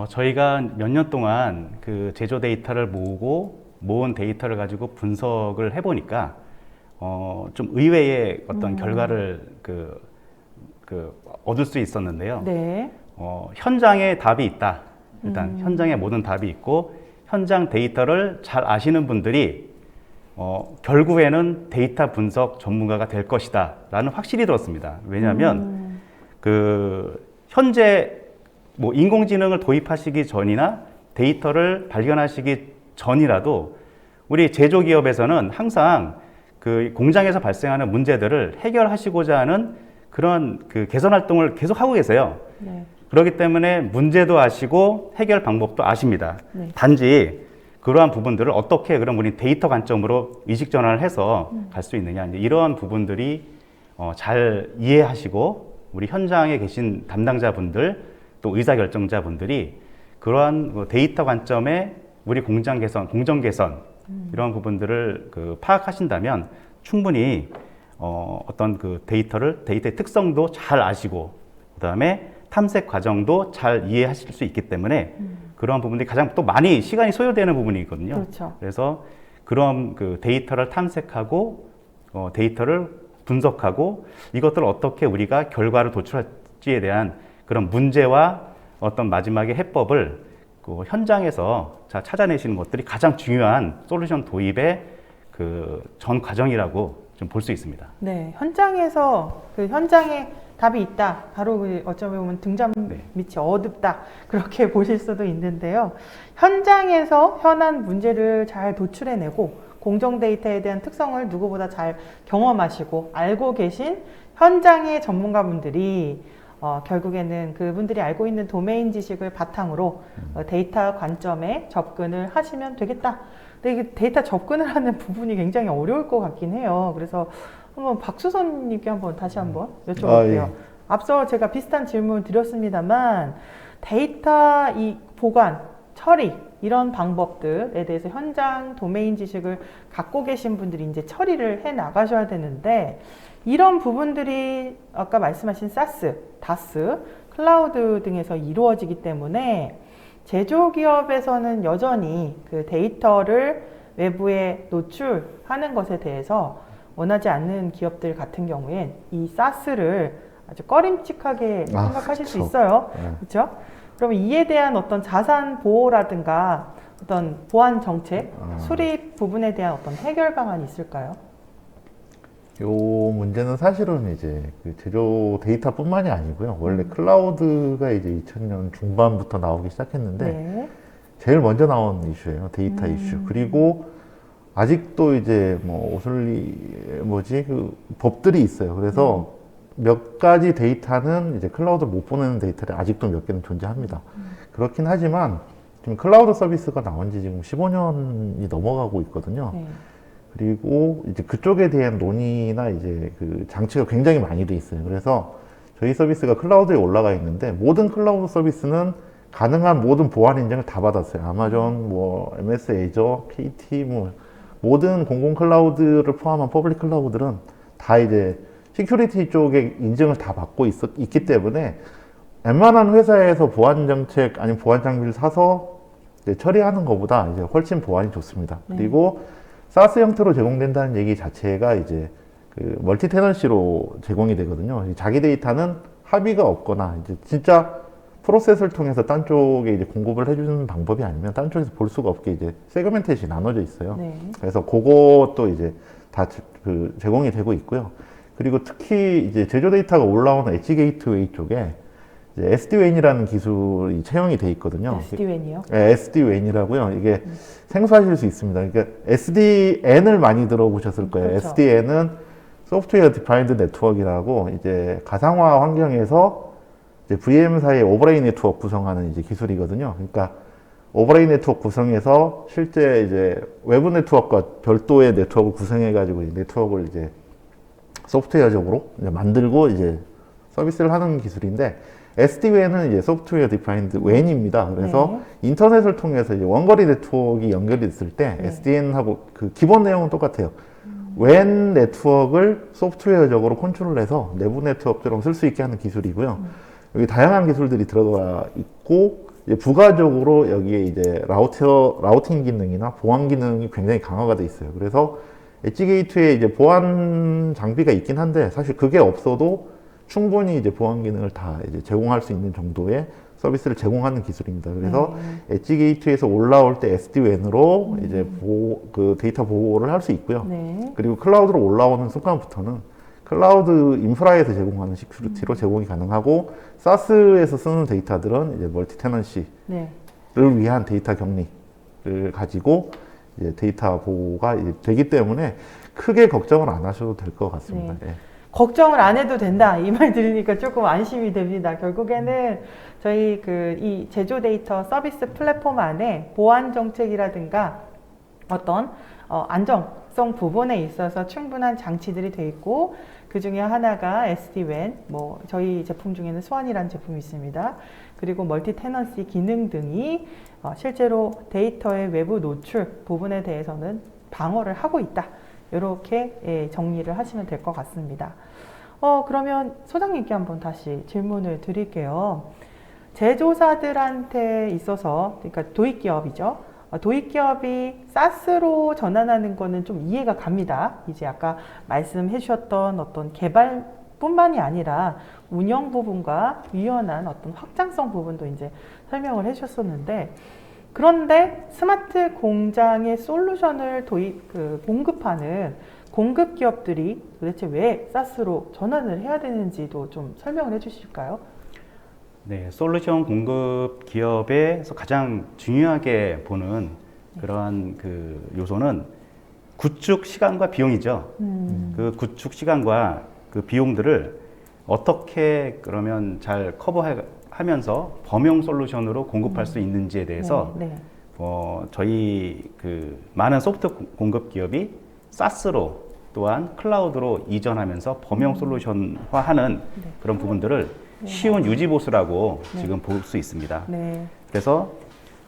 저희가 몇 년 동안 그 제조 데이터를 모은 데이터를 가지고 분석을 해보니까 좀 의외의 어떤 결과를 얻을 수 있었는데요. 네. 현장에 답이 있다. 일단 현장에 모든 답이 있고 현장 데이터를 잘 아시는 분들이 결국에는 데이터 분석 전문가가 될 것이다 라는 확실히 들었습니다. 왜냐하면 현재 뭐 인공지능을 도입하시기 전이나 데이터를 발견하시기 전이라도 우리 제조기업에서는 항상 그 공장에서 발생하는 문제들을 해결하시고자 하는 그런 그 개선 활동을 계속 하고 계세요. 네. 그렇기 때문에 문제도 아시고 해결 방법도 아십니다. 네. 단지 그러한 부분들을 어떻게 그럼 우리 데이터 관점으로 의식 전환을 해서 갈 수 있느냐, 이제 이러한 부분들이 잘 이해하시고 우리 현장에 계신 담당자분들 또 의사결정자분들이 그러한 데이터 관점에 우리 공장 개선, 공정 개선 이런 부분들을 파악하신다면 충분히 어떤 그 데이터의 특성도 잘 아시고 그다음에 탐색 과정도 잘 이해하실 수 있기 때문에 그러한 부분들이 가장 또 많이 시간이 소요되는 부분이거든요. 그렇죠. 그래서 그런 그 데이터를 탐색하고 데이터를 분석하고 이것들을 어떻게 우리가 결과를 도출할지에 대한 그런 문제와 어떤 마지막의 해법을 그 현장에서 찾아내시는 것들이 가장 중요한 솔루션 도입의 그 전 과정이라고 좀 볼 수 있습니다. 네, 현장에서 그 현장에 답이 있다. 바로 어쩌면 보면 등잔 밑이 어둡다. 그렇게 보실 수도 있는데요. 현장에서 현안 문제를 잘 도출해내고 공정 데이터에 대한 특성을 누구보다 잘 경험하시고 알고 계신 현장의 전문가분들이 결국에는 그분들이 알고 있는 도메인 지식을 바탕으로 데이터 관점에 접근을 하시면 되겠다. 근데 이게 데이터 접근을 하는 부분이 굉장히 어려울 것 같긴 해요. 그래서 한번 박수선님께 다시 한번 여쭤볼게요. 예. 앞서 제가 비슷한 질문 드렸습니다만 데이터 이 보관, 처리 이런 방법들에 대해서 현장 도메인 지식을 갖고 계신 분들이 이제 처리를 해 나가셔야 되는데 이런 부분들이 아까 말씀하신 사스, 다스, 클라우드 등에서 이루어지기 때문에 제조기업에서는 여전히 그 데이터를 외부에 노출하는 것에 대해서 원하지 않는 기업들 같은 경우엔 이 사스를 아주 꺼림칙하게 생각하실 수 그쵸. 있어요. 네. 그렇죠? 그러면 이에 대한 어떤 자산 보호라든가 어떤 보안 정책, 수립 부분에 대한 어떤 해결 방안이 있을까요? 요 문제는 사실은 이제 그 제조 데이터뿐만이 아니고요. 원래 클라우드가 이제 2000년 중반부터 나오기 시작했는데 네. 제일 먼저 나온 이슈예요. 데이터 이슈. 그리고 아직도 이제 뭐 그 법들이 있어요. 그래서 몇 가지 데이터는 이제 클라우드 못 보내는 데이터를 아직도 몇 개는 존재합니다. 그렇긴 하지만 지금 클라우드 서비스가 나온 지 지금 15년이 넘어가고 있거든요. 네. 그리고 이제 그쪽에 대한 논의나 이제 그 장치가 굉장히 많이 돼 있어요. 그래서 저희 서비스가 클라우드에 올라가 있는데 모든 클라우드 서비스는 가능한 모든 보안 인증을 다 받았어요. 아마존, 뭐 MS 애저, KT, 뭐 모든 공공 클라우드를 포함한 퍼블릭 클라우드들은 다 이제 시큐리티 쪽에 인증을 다 받고 있기 때문에 웬만한 회사에서 보안 정책 아니면 보안 장비를 사서 이제 처리하는 것보다 이제 훨씬 보안이 좋습니다. 그리고 사스 형태로 제공된다는 얘기 자체가 이제 그 멀티 테넌시로 제공이 되거든요. 자기 데이터는 합의가 없거나 이제 진짜 프로세스를 통해서 딴 쪽에 이제 공급을 해주는 방법이 아니면 딴 쪽에서 볼 수가 없게 이제 세그멘테이션이 나눠져 있어요. 네. 그래서 그것도 이제 다 그 제공이 되고 있고요. 그리고 특히 이제 제조 데이터가 올라오는 엣지 게이트웨이 쪽에 SD-WAN이라는 기술이 채용이 돼 있거든요. SD-WAN이요? 네, SD-WAN이라고요. 이게 생소하실 수 있습니다. 그러니까 SDN을 많이 들어보셨을 거예요. 그렇죠. SDN은 소프트웨어 디파인드 네트워크라고 이제 가상화 환경에서 이제 VM사의 오버레이 네트워크 구성하는 이제 기술이거든요. 그러니까 오버레이 네트워크 구성해서 실제 이제 외부 네트워크와 별도의 네트워크를 구성해가지고 이 네트워크를 이제 소프트웨어적으로 이제 만들고 이제 서비스를 하는 기술인데 SD-WAN은 이제 소프트웨어 디파인드 WAN입니다. 그래서 인터넷을 통해서 이제 원거리 네트워크가 연결이 됐을 때 SDN하고 그 기본 내용은 똑같아요. WAN 네트워크를 소프트웨어적으로 컨트롤해서 내부 네트워크처럼 쓸 수 있게 하는 기술이고요. 여기 다양한 기술들이 들어가 있고 이제 부가적으로 여기에 이제 라우팅 기능이나 보안 기능이 굉장히 강화가 돼 있어요. 그래서 엣지 게이트에 이제 보안 장비가 있긴 한데 사실 그게 없어도 충분히 이제 보안 기능을 다 이제 제공할 수 있는 정도의 서비스를 제공하는 기술입니다. 그래서 엣지 게이트에서 올라올 때 SD-WAN으로 이제 그 데이터 보호를 할 수 있고요. 네. 그리고 클라우드로 올라오는 순간부터는 클라우드 인프라에서 제공하는 시큐리티로 제공이 가능하고 사스에서 쓰는 데이터들은 이제 멀티 테넌시를 네. 위한 데이터 격리를 가지고 이제 데이터 보호가 이제 되기 때문에 크게 걱정을 안 하셔도 될 것 같습니다. 네. 예. 걱정을 안 해도 된다 이 말 들으니까 조금 안심이 됩니다. 결국에는 저희 이 제조 데이터 서비스 플랫폼 안에 보안 정책이라든가 어떤 안정성 부분에 있어서 충분한 장치들이 돼 있고 그 중에 하나가 SD-WAN, 뭐 저희 제품 중에는 스완이라는 제품이 있습니다. 그리고 멀티 테넌시 기능 등이 실제로 데이터의 외부 노출 부분에 대해서는 방어를 하고 있다. 이렇게 정리를 하시면 될 것 같습니다. 그러면 소장님께 한번 다시 질문을 드릴게요. 제조사들한테 있어서, 그러니까 도입기업이죠. 도입기업이 사스로 전환하는 거는 좀 이해가 갑니다. 이제 아까 말씀해 주셨던 어떤 개발뿐만이 아니라 운영 부분과 유연한 어떤 확장성 부분도 이제 설명을 해 주셨었는데, 그런데 스마트 공장의 솔루션을 공급하는 공급 기업들이 도대체 왜 사스로 전환을 해야 되는지도 좀 설명을 해 주실까요? 네, 솔루션 공급 기업에서 가장 중요하게 보는 그러한 그 요소는 구축 시간과 비용이죠. 그 구축 시간과 그 비용들을 어떻게 그러면 잘 커버하면서 범용 솔루션으로 공급할 수 있는지에 대해서 저희 그 많은 소프트 공급 기업이 사스로 또한 클라우드로 이전하면서 범용 솔루션화하는 그런 부분들을 쉬운 유지보수라고 지금 볼 수 있습니다. 그래서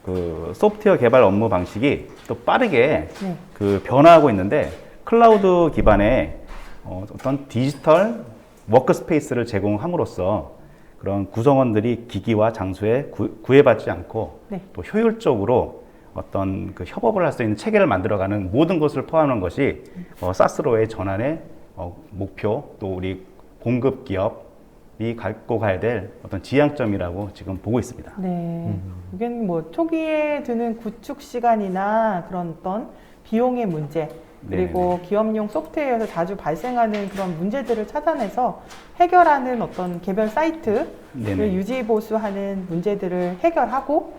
그 소프트웨어 개발 업무 방식이 또 빠르게 그 변화하고 있는데 클라우드 기반의 어떤 디지털 워크스페이스를 제공함으로써 그런 구성원들이 기기와 장소에 구애받지 않고 또 효율적으로 어떤 그 협업을 할 수 있는 체계를 만들어가는 모든 것을 포함하는 것이 사스로의 전환의 목표, 또 우리 공급 기업이 갖고 가야 될 어떤 지향점이라고 지금 보고 있습니다. 네, 이게 뭐 초기에 드는 구축 시간이나 그런 어떤 비용의 문제, 그리고 기업용 소프트웨어에서 자주 발생하는 그런 문제들을 찾아내서 해결하는 어떤 개별 사이트를 유지 보수하는 문제들을 해결하고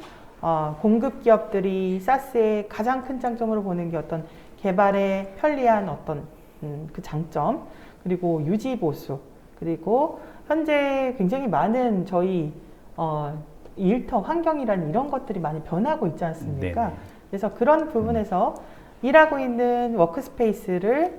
공급 기업들이 사스의 가장 큰 장점으로 보는 게 어떤 개발에 편리한 어떤 그 장점, 그리고 유지 보수, 그리고 현재 굉장히 많은 저희 일터 환경이라는 이런 것들이 많이 변하고 있지 않습니까? 그래서 그런 부분에서 일하고 있는 워크스페이스를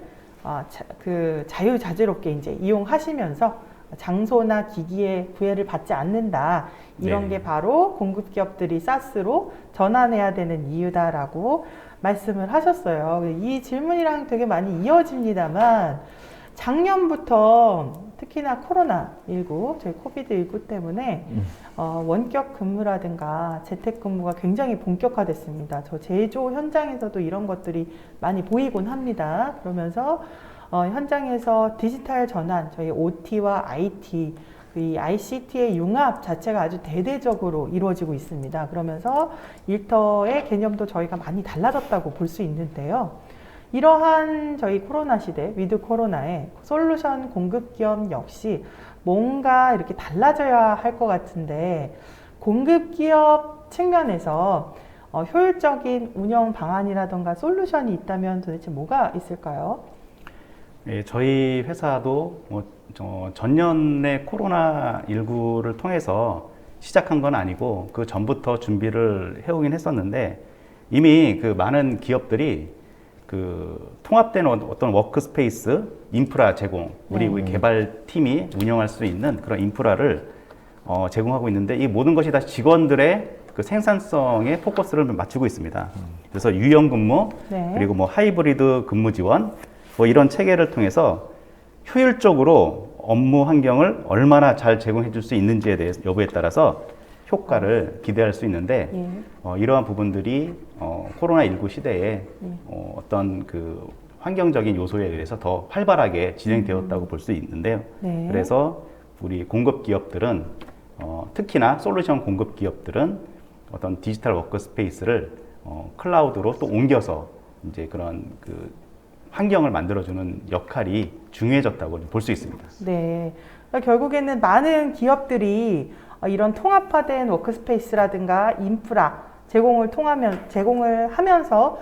자유자재롭게 이제 이용하시면서 장소나 기기의 구애를 받지 않는다. 이런 게 바로 공급 기업들이 사스로 전환해야 되는 이유다라고 말씀을 하셨어요. 이 질문이랑 되게 많이 이어집니다만 작년부터 특히나 코로나19, 저희 코비드19 때문에 원격 근무라든가 재택 근무가 굉장히 본격화됐습니다. 저 제조 현장에서도 이런 것들이 많이 보이곤 합니다. 그러면서 현장에서 디지털 전환, 저희 OT와 IT, 이 ICT의 융합 자체가 아주 대대적으로 이루어지고 있습니다. 그러면서 일터의 개념도 저희가 많이 달라졌다고 볼 수 있는데요. 이러한 저희 코로나 시대, 위드 코로나에 솔루션 공급 기업 역시 뭔가 이렇게 달라져야 할 것 같은데, 공급 기업 측면에서 효율적인 운영 방안이라던가 솔루션이 있다면 도대체 뭐가 있을까요? 예, 저희 회사도 전년에 코로나19를 통해서 시작한 건 아니고 그 전부터 준비를 해오긴 했었는데, 이미 그 많은 기업들이 그 통합된 어떤 워크스페이스 인프라 제공, 우리 개발팀이 운영할 수 있는 그런 인프라를 제공하고 있는데, 이 모든 것이 다 직원들의 그 생산성에 포커스를 맞추고 있습니다. 그래서 유연 근무, 네. 그리고 뭐 하이브리드 근무 지원, 뭐 이런 체계를 통해서 효율적으로 업무 환경을 얼마나 잘 제공해 줄 수 있는지에 대해서 여부에 따라서 효과를 기대할 수 있는데, 예. 이러한 부분들이 코로나19 시대에 어떤 그 환경적인 요소에 의해서 더 활발하게 진행되었다고 볼 수 있는데요. 네. 그래서 우리 공급 기업들은 특히나 솔루션 공급 기업들은 어떤 디지털 워크스페이스를 클라우드로 또 옮겨서 이제 그런 그 환경을 만들어주는 역할이 중요해졌다고 볼 수 있습니다. 네. 그러니까 결국에는 많은 기업들이 이런 통합화된 워크스페이스라든가 인프라 제공을 하면서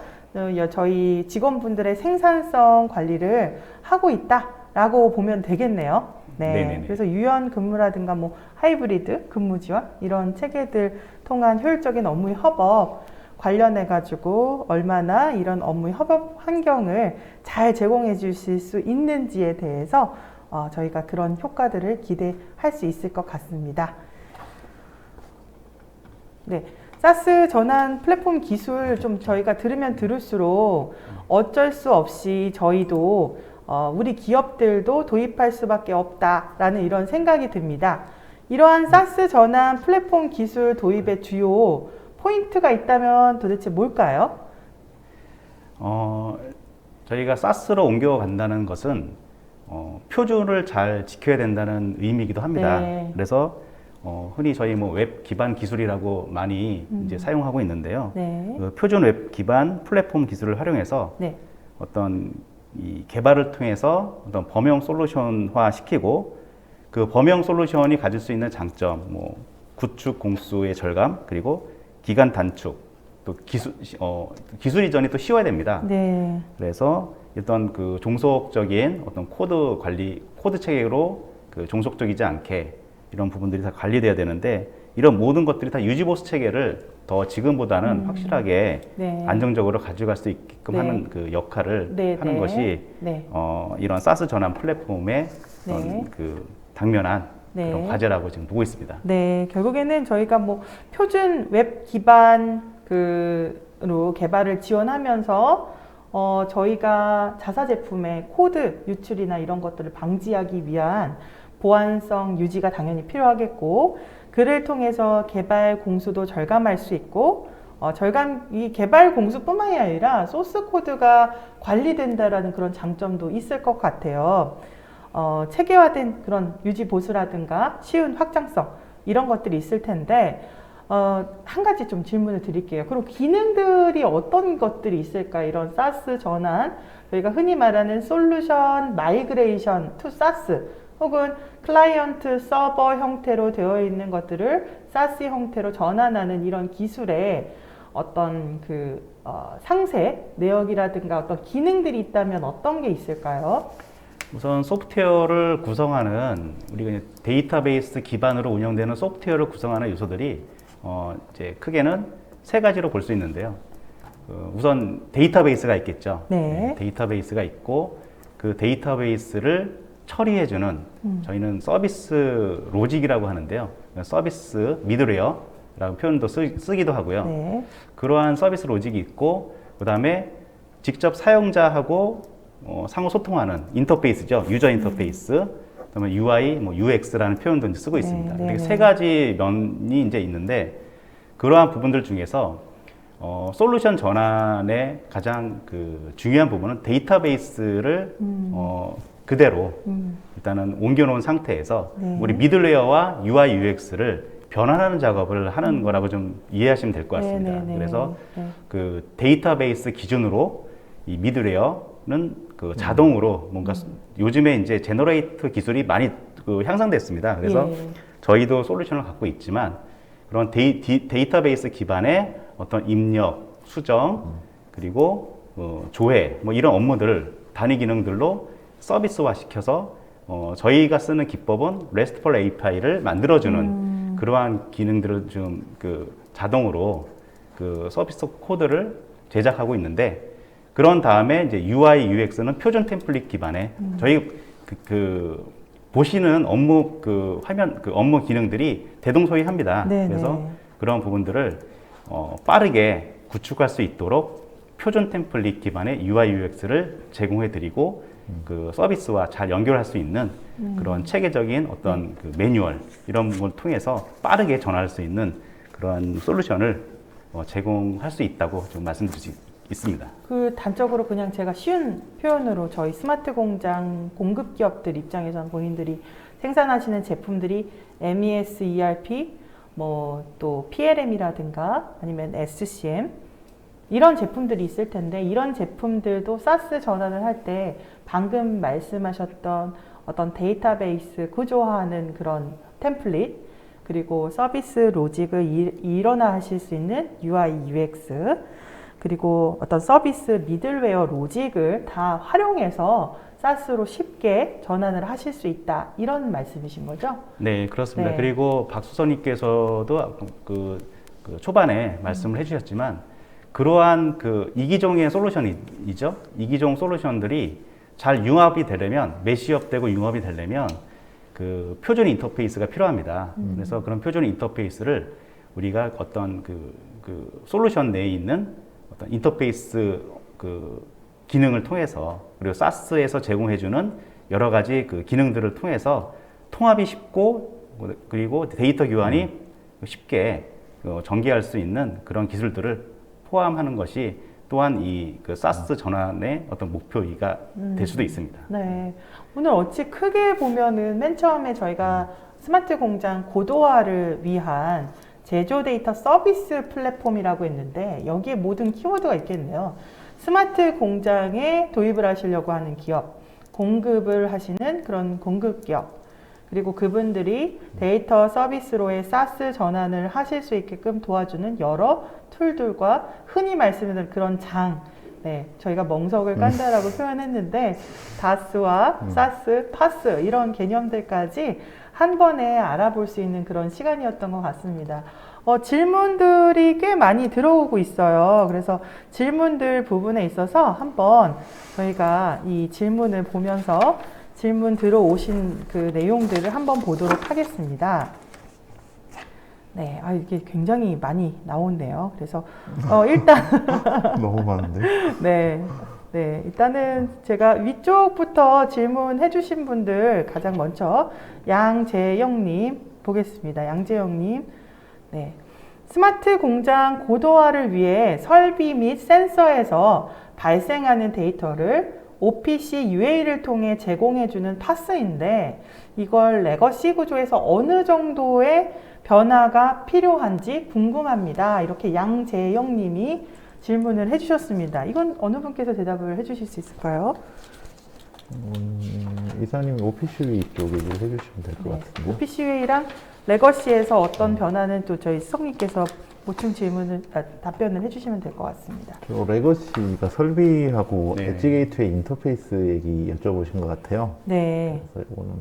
저희 직원분들의 생산성 관리를 하고 있다라고 보면 되겠네요. 네. 네네네. 그래서 유연 근무라든가 뭐 하이브리드 근무 지원 이런 체계들 통한 효율적인 업무의 협업 관련해 가지고 얼마나 이런 업무의 협업 환경을 잘 제공해 주실 수 있는지에 대해서 저희가 그런 효과들을 기대할 수 있을 것 같습니다. 네. 사스 전환 플랫폼 기술 좀 저희가 들으면 들을수록 어쩔 수 없이 저희도 우리 기업들도 도입할 수밖에 없다라는 이런 생각이 듭니다. 이러한 사스 전환 플랫폼 기술 도입의 주요 포인트가 있다면 도대체 뭘까요? 저희가 사스로 옮겨간다는 것은 표준을 잘 지켜야 된다는 의미이기도 합니다. 네. 그래서 흔히 저희 뭐 웹 기반 기술이라고 많이 이제 사용하고 있는데요. 네. 그 표준 웹 기반 플랫폼 기술을 활용해서 네. 어떤 이 개발을 통해서 어떤 범용 솔루션화 시키고, 그 범용 솔루션이 가질 수 있는 장점, 뭐 구축 공수의 절감, 그리고 기간 단축, 또 기술 이전이 또 쉬워야 됩니다. 네. 그래서 일단 그 종속적인 어떤 코드 관리, 코드 체계로 그 종속적이지 않게 이런 부분들이 다 관리돼야 되는데, 이런 모든 것들이 다 유지보수 체계를 더 지금보다는 확실하게 네. 안정적으로 가져갈 수 있게끔 네. 하는 그 역할을 네, 하는 네. 것이 네. 이런 사스 전환 플랫폼의 어떤 네. 그 당면한 네. 그런 과제라고 지금 보고 있습니다. 네, 결국에는 저희가 뭐 표준 웹 기반 로 개발을 지원하면서 저희가 자사 제품의 코드 유출이나 이런 것들을 방지하기 위한 보안성 유지가 당연히 필요하겠고, 그를 통해서 개발 공수도 절감할 수 있고, 이 개발 공수뿐만이 아니라 소스 코드가 관리된다라는 그런 장점도 있을 것 같아요. 체계화된 그런 유지 보수라든가 쉬운 확장성 이런 것들이 있을 텐데, 한 가지 좀 질문을 드릴게요. 그럼 기능들이 어떤 것들이 있을까? 이런 사스 전환, 저희가 흔히 말하는 솔루션 마이그레이션 투 사스, 혹은 클라이언트 서버 형태로 되어 있는 것들을 사스 형태로 전환하는 이런 기술에 어떤 상세 내역이라든가 어떤 기능들이 있다면 어떤 게 있을까요? 우선 소프트웨어를 구성하는, 우리가 데이터베이스 기반으로 운영되는 소프트웨어를 구성하는 요소들이 이제 크게는 세 가지로 볼 수 있는데요. 우선 데이터베이스가 있겠죠. 네. 데이터베이스가 있고, 그 데이터베이스를 처리해주는 저희는 서비스 로직이라고 하는데요. 서비스 미들웨어라고 표현도 쓰기도 하고요. 네. 그러한 서비스 로직이 있고, 그 다음에 직접 사용자하고 상호 소통하는 인터페이스죠. 유저 인터페이스. 그다음에 UI, 뭐 UX라는 표현도 이제 쓰고 있습니다. 네, 이렇게 네. 세 가지 면이 이제 있는데, 그러한 부분들 중에서 솔루션 전환의 가장 그 중요한 부분은 데이터베이스를 그대로 일단은 옮겨놓은 상태에서 네. 우리 미들웨어와 UI, UX를 변환하는 작업을 하는 거라고 좀 이해하시면 될 것 같습니다. 네, 네, 네. 그래서 네. 그 데이터베이스 기준으로 이 미드웨어는 그 자동으로 뭔가 요즘에 이제 제너레이터 기술이 많이 그 향상됐습니다. 그래서 예. 저희도 솔루션을 갖고 있지만 그런 데이터베이스 기반의 어떤 입력, 수정, 그리고 조회 뭐 이런 업무들을 단위 기능들로 서비스화 시켜서 저희가 쓰는 기법은 RESTful API를 만들어주는 그러한 기능들을 좀 그 자동으로 그 서비스 코드를 제작하고 있는데 그런 다음에 이제 UI, UX는 표준 템플릿 기반의 저희 보시는 업무 그 화면 그 업무 기능들이 대동소이합니다. 네네. 그래서 그런 부분들을 빠르게 구축할 수 있도록 표준 템플릿 기반의 UI, UX를 제공해드리고 그 서비스와 잘 연결할 수 있는 그런 체계적인 어떤 그 매뉴얼 이런 걸 통해서 빠르게 전환할 수 있는 그런 솔루션을 제공할 수 있다고 좀 말씀드릴 수 있습니다. 그 단적으로 그냥 제가 쉬운 표현으로 저희 스마트 공장 공급 기업들 입장에서는 본인들이 생산하시는 제품들이 MES, ERP, 뭐 또 PLM이라든가 아니면 SCM 이런 제품들이 있을 텐데 이런 제품들도 사스 전환을 할 때 방금 말씀하셨던 어떤 데이터베이스 구조화하는 그런 템플릿 그리고 서비스 로직을 일원화하실 수 있는 UI, UX 그리고 어떤 서비스 미들웨어 로직을 다 활용해서 사스로 쉽게 전환을 하실 수 있다 이런 말씀이신 거죠? 네, 그렇습니다. 네. 그리고 박수선님께서도 그 초반에 말씀을 해주셨지만 그러한 그 이기종의 솔루션이죠. 이기종 솔루션들이 잘 융합이 되려면 매시업되고 융합이 되려면 그 표준 인터페이스가 필요합니다. 그래서 그런 표준 인터페이스를 우리가 어떤 그 솔루션 내에 있는 어떤 인터페이스 그 기능을 통해서 그리고 사스에서 제공해주는 여러 가지 그 기능들을 통해서 통합이 쉽고 그리고 데이터 교환이 쉽게 전개할 수 있는 그런 기술들을 포함하는 것이 또한 이 그 사스 전환의 어떤 목표가 될 수도 있습니다. 네. 오늘 어찌 크게 보면은 맨 처음에 저희가 스마트 공장 고도화를 위한 제조 데이터 서비스 플랫폼이라고 했는데 여기에 모든 키워드가 있겠네요. 스마트 공장에 도입을 하시려고 하는 기업, 공급을 하시는 그런 공급 기업, 그리고 그분들이 데이터 서비스로의 사스 전환을 하실 수 있게끔 도와주는 여러 툴들과 흔히 말씀드리는 그런 네, 저희가 멍석을 깐다라고 표현했는데 다스와 사스, 파스 이런 개념들까지 한 번에 알아볼 수 있는 그런 시간이었던 것 같습니다. 질문들이 꽤 많이 들어오고 있어요. 그래서 질문들 부분에 있어서 한번 저희가 이 질문을 보면서 질문 들어오신 그 내용들을 한번 보도록 하겠습니다. 네, 이게 굉장히 많이 나오네요. 그래서 일단 너무 많은데? 네, 일단은 제가 위쪽부터 질문해 주신 분들 가장 먼저 양재영님 보겠습니다. 양재영님, 네, 스마트 공장 고도화를 위해 설비 및 센서에서 발생하는 데이터를 OPC UA를 통해 제공해주는 파스인데 이걸 레거시 구조에서 어느 정도의 변화가 필요한지 궁금합니다. 이렇게 양재영 님이 질문을 해주셨습니다. 이건 어느 분께서 대답을 해주실 수 있을까요? 이사님이 OPC 쪽 얘기를 해주시면 될 것 같은데. OPC UA랑 레거시에서 어떤 변화는 또 저희 수석님께서 보충 답변을 해주시면 될 것 같습니다. 레거시가 설비하고 네. 엣지 게이트웨이 인터페이스 얘기 여쭤보신 것 같아요. 네. 그래서 이거는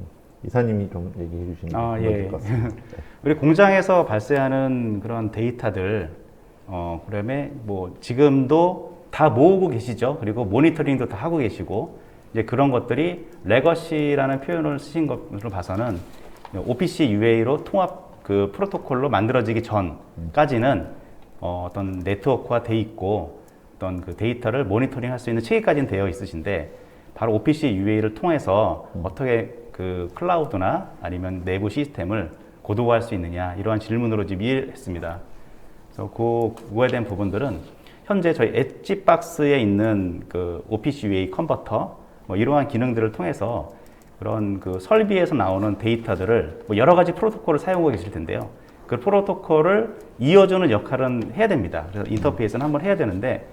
이사님이 좀 얘기해 주시는 게 예. 좋을 것 같습니다. 우리 공장에서 발생하는 그런 데이터들, 그다음에 뭐 지금도 다 모으고 계시죠. 그리고 모니터링도 다 하고 계시고, 이제 그런 것들이 레거시라는 표현을 쓰신 것으로 봐서는 OPC UA로 통합 그 프로토콜로 만들어지기 전까지는 어떤 네트워크화 돼 있고 어떤 그 데이터를 모니터링 할 수 있는 체계까지는 되어 있으신데 바로 OPC UA를 통해서 어떻게 그 클라우드나 아니면 내부 시스템을 고도화할 수 있느냐 이러한 질문으로 지금 이해했습니다. 그래서 그거에 대한 부분들은 현재 저희 엣지박스에 있는 그 OPC UA 컨버터 뭐 이러한 기능들을 통해서 그런 그 설비에서 나오는 데이터들을 뭐 여러 가지 프로토콜을 사용하고 계실 텐데요. 그 프로토콜을 이어주는 역할은 해야 됩니다. 그래서 인터페이스는 한번 해야 되는데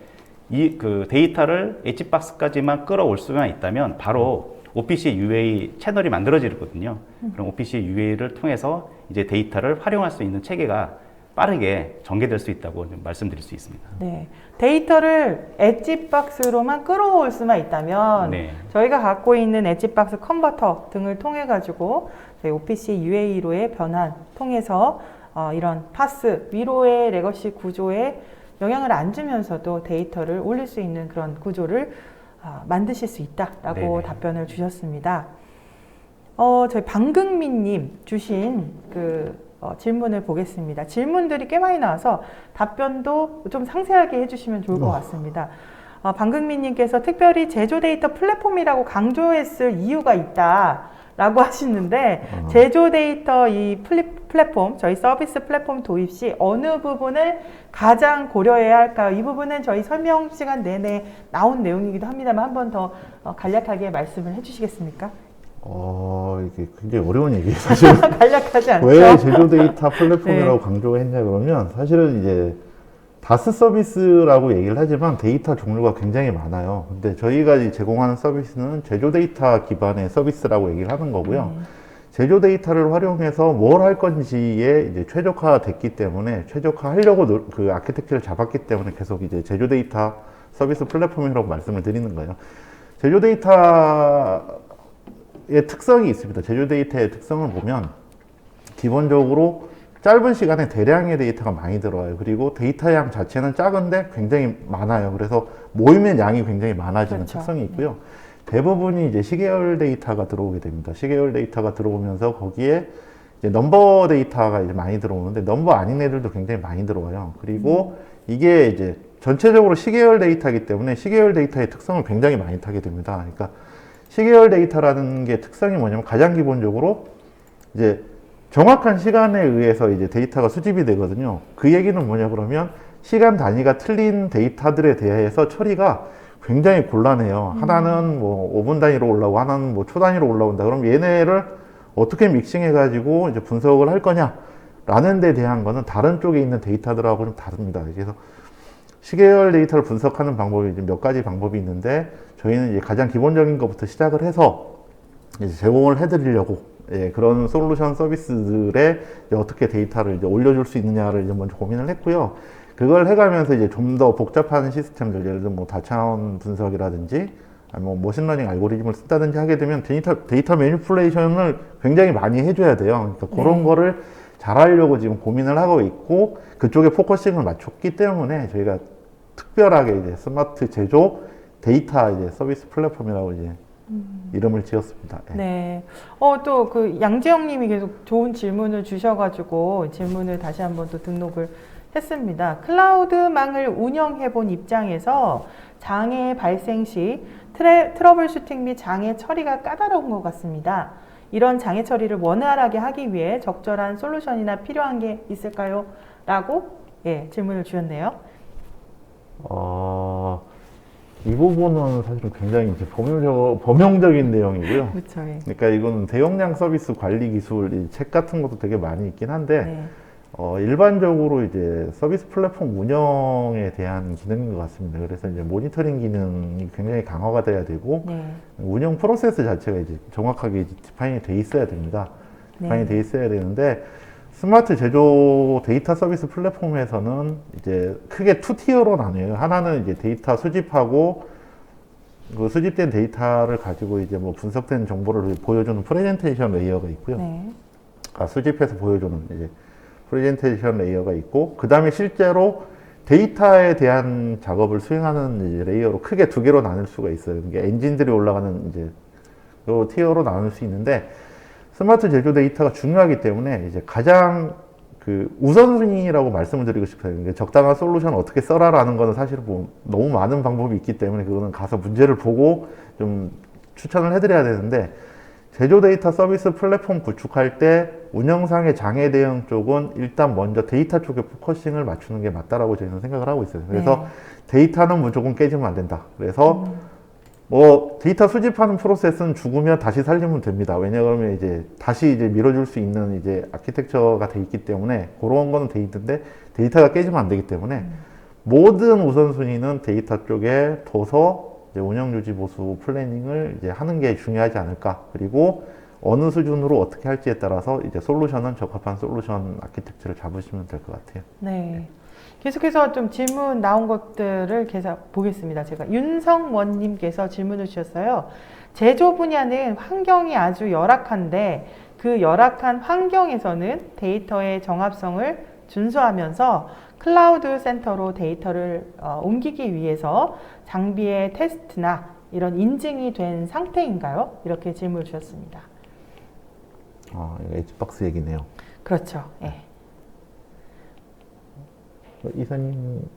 이 그 데이터를 엣지박스까지만 끌어올 수만 있다면 바로 OPC UA 채널이 만들어지거든요. 그럼 OPC UA를 통해서 이제 데이터를 활용할 수 있는 체계가 빠르게 전개될 수 있다고 좀 말씀드릴 수 있습니다. 네. 데이터를 엣지박스로만 끌어올 수만 있다면 네. 저희가 갖고 있는 엣지박스 컨버터 등을 통해 가지고 저희 OPC UA로의 변환 통해서 이런 파스 위로의 레거시 구조에 영향을 안 주면서도 데이터를 올릴 수 있는 그런 구조를 만드실 수 있다라고 네네. 답변을 주셨습니다. 저희 방금민님 주신 질문을 보겠습니다. 질문들이 꽤 많이 나와서 답변도 좀 상세하게 해주시면 좋을 것 같습니다. 방금민님께서 특별히 제조 데이터 플랫폼이라고 강조했을 이유가 있다라고 하시는데 제조 데이터 이 플랫폼, 저희 서비스 플랫폼 도입 시 어느 부분을 가장 고려해야 할까요? 이 부분은 저희 설명 시간 내내 나온 내용이기도 합니다만 한 번 더 간략하게 말씀을 해주시겠습니까? 이게 굉장히 어려운 얘기예요. 사실 간략하지 않죠? 왜 제조 데이터 플랫폼이라고 강조가 했냐 그러면 사실은 이제 다스 서비스라고 얘기를 하지만 데이터 종류가 굉장히 많아요. 근데 저희가 이제 제공하는 서비스는 제조 데이터 기반의 서비스라고 얘기를 하는 거고요. 제조 데이터를 활용해서 뭘 할 건지에 이제 최적화됐기 때문에 최적화하려고 그 아키텍처를 잡았기 때문에 계속 이제 제조 데이터 서비스 플랫폼이라고 말씀을 드리는 거예요. 제조 데이터의 특성이 있습니다. 제조 데이터의 특성을 보면 기본적으로 짧은 시간에 대량의 데이터가 많이 들어와요. 그리고 데이터 양 자체는 작은데 굉장히 많아요. 그래서 모이면 양이 굉장히 많아지는 그렇죠. 특성이 있고요. 대부분이 이제 시계열 데이터가 들어오게 됩니다. 시계열 데이터가 들어오면서 거기에 이제 넘버 데이터가 이제 많이 들어오는데 넘버 아닌 애들도 굉장히 많이 들어와요. 그리고 이게 이제 전체적으로 시계열 데이터이기 때문에 시계열 데이터의 특성을 굉장히 많이 타게 됩니다. 그러니까 시계열 데이터라는 게 특성이 뭐냐면 가장 기본적으로 이제 정확한 시간에 의해서 이제 데이터가 수집이 되거든요. 그 얘기는 뭐냐 그러면 시간 단위가 틀린 데이터들에 대해서 처리가 굉장히 곤란해요. 하나는 뭐 5분 단위로 올라오고 하나는 뭐 초 단위로 올라온다. 그럼 얘네를 어떻게 믹싱해 가지고 이제 분석을 할 거냐라는 데 대한 거는 다른 쪽에 있는 데이터들하고 좀 다릅니다. 그래서 시계열 데이터를 분석하는 방법이 이제 몇 가지 방법이 있는데 저희는 이제 가장 기본적인 것부터 시작을 해서 이제 제공을 해드리려고 그런 솔루션 서비스들에 이제 어떻게 데이터를 이제 올려줄 수 있느냐를 이제 먼저 고민을 했고요. 그걸 해가면서 이제 좀 더 복잡한 시스템들, 예를 들어 뭐 다차원 분석이라든지, 아니면 뭐 머신러닝 알고리즘을 쓴다든지 하게 되면 데이터 매니플레이션을 굉장히 많이 해줘야 돼요. 그러니까 그런 거를 잘하려고 지금 고민을 하고 있고, 그쪽에 포커싱을 맞췄기 때문에 저희가 특별하게 이제 스마트 제조 데이터 이제 서비스 플랫폼이라고 이제 이름을 지었습니다. 네. 또 그 양재영 님이 계속 좋은 질문을 주셔가지고 질문을 다시 한번 또 등록을 했습니다. 클라우드망을 운영해 본 입장에서 장애 발생 시 트러블 슈팅 및 장애 처리가 까다로운 것 같습니다. 이런 장애 처리를 원활하게 하기 위해 적절한 솔루션이나 필요한 게 있을까요? 라고 질문을 주셨네요. 이 부분은 사실은 굉장히 이제 범용적인 내용이고요. 그렇죠. 그러니까 이거는 대용량 서비스 관리 기술 이 책 같은 것도 되게 많이 있긴 한데 일반적으로 이제 서비스 플랫폼 운영에 대한 기능인 것 같습니다. 그래서 이제 모니터링 기능이 굉장히 강화가 돼야 되고 운영 프로세스 자체가 이제 정확하게 이제 디파인이 돼 있어야 됩니다. 디파인이 돼 있어야 되는데 스마트 제조 데이터 서비스 플랫폼에서는 이제 크게 2티어로 나뉘어요. 하나는 이제 데이터 수집하고 그 수집된 데이터를 가지고 이제 뭐 분석된 정보를 보여주는 프레젠테이션 레이어가 있고요. 수집해서 보여주는 이제 프레젠테이션 레이어가 있고, 그 다음에 실제로 데이터에 대한 작업을 수행하는 이제 레이어로 크게 두 개로 나눌 수가 있어요. 이게 엔진들이 올라가는 이제 요 티어로 나눌 수 있는데, 스마트 제조 데이터가 중요하기 때문에 이제 가장 그 우선순위라고 말씀을 드리고 싶어요. 그러니까 적당한 솔루션 어떻게 써라라는 거는 사실 뭐 너무 많은 방법이 있기 때문에 그거는 가서 문제를 보고 좀 추천을 해드려야 되는데, 제조 데이터 서비스 플랫폼 구축할 때 운영상의 장애 대응 쪽은 일단 먼저 데이터 쪽에 포커싱을 맞추는 게 맞다라고 저희는 생각을 하고 있어요. 그래서 데이터는 무조건 깨지면 안 된다. 그래서 뭐 데이터 수집하는 프로세스는 죽으면 다시 살리면 됩니다. 왜냐하면 이제 다시 이제 밀어줄 수 있는 이제 아키텍처가 돼 있기 때문에 그런 거는 돼 있는데 데이터가 깨지면 안 되기 때문에 모든 우선순위는 데이터 쪽에 둬서 이제 운영 유지 보수 플래닝을 이제 하는 게 중요하지 않을까. 그리고 어느 수준으로 어떻게 할지에 따라서 이제 솔루션은 적합한 솔루션 아키텍처를 잡으시면 될 것 같아요. 네. 계속해서 좀 질문 나온 것들을 계속 보겠습니다. 제가 윤성원님께서 질문을 주셨어요. 제조 분야는 환경이 아주 열악한데 그 열악한 환경에서는 데이터의 정합성을 준수하면서 클라우드 센터로 데이터를 옮기기 위해서 장비의 테스트나 이런 인증이 된 상태인가요? 이렇게 질문을 주셨습니다. 이거 엣지박스 얘기네요. 그렇죠. 예. 이사님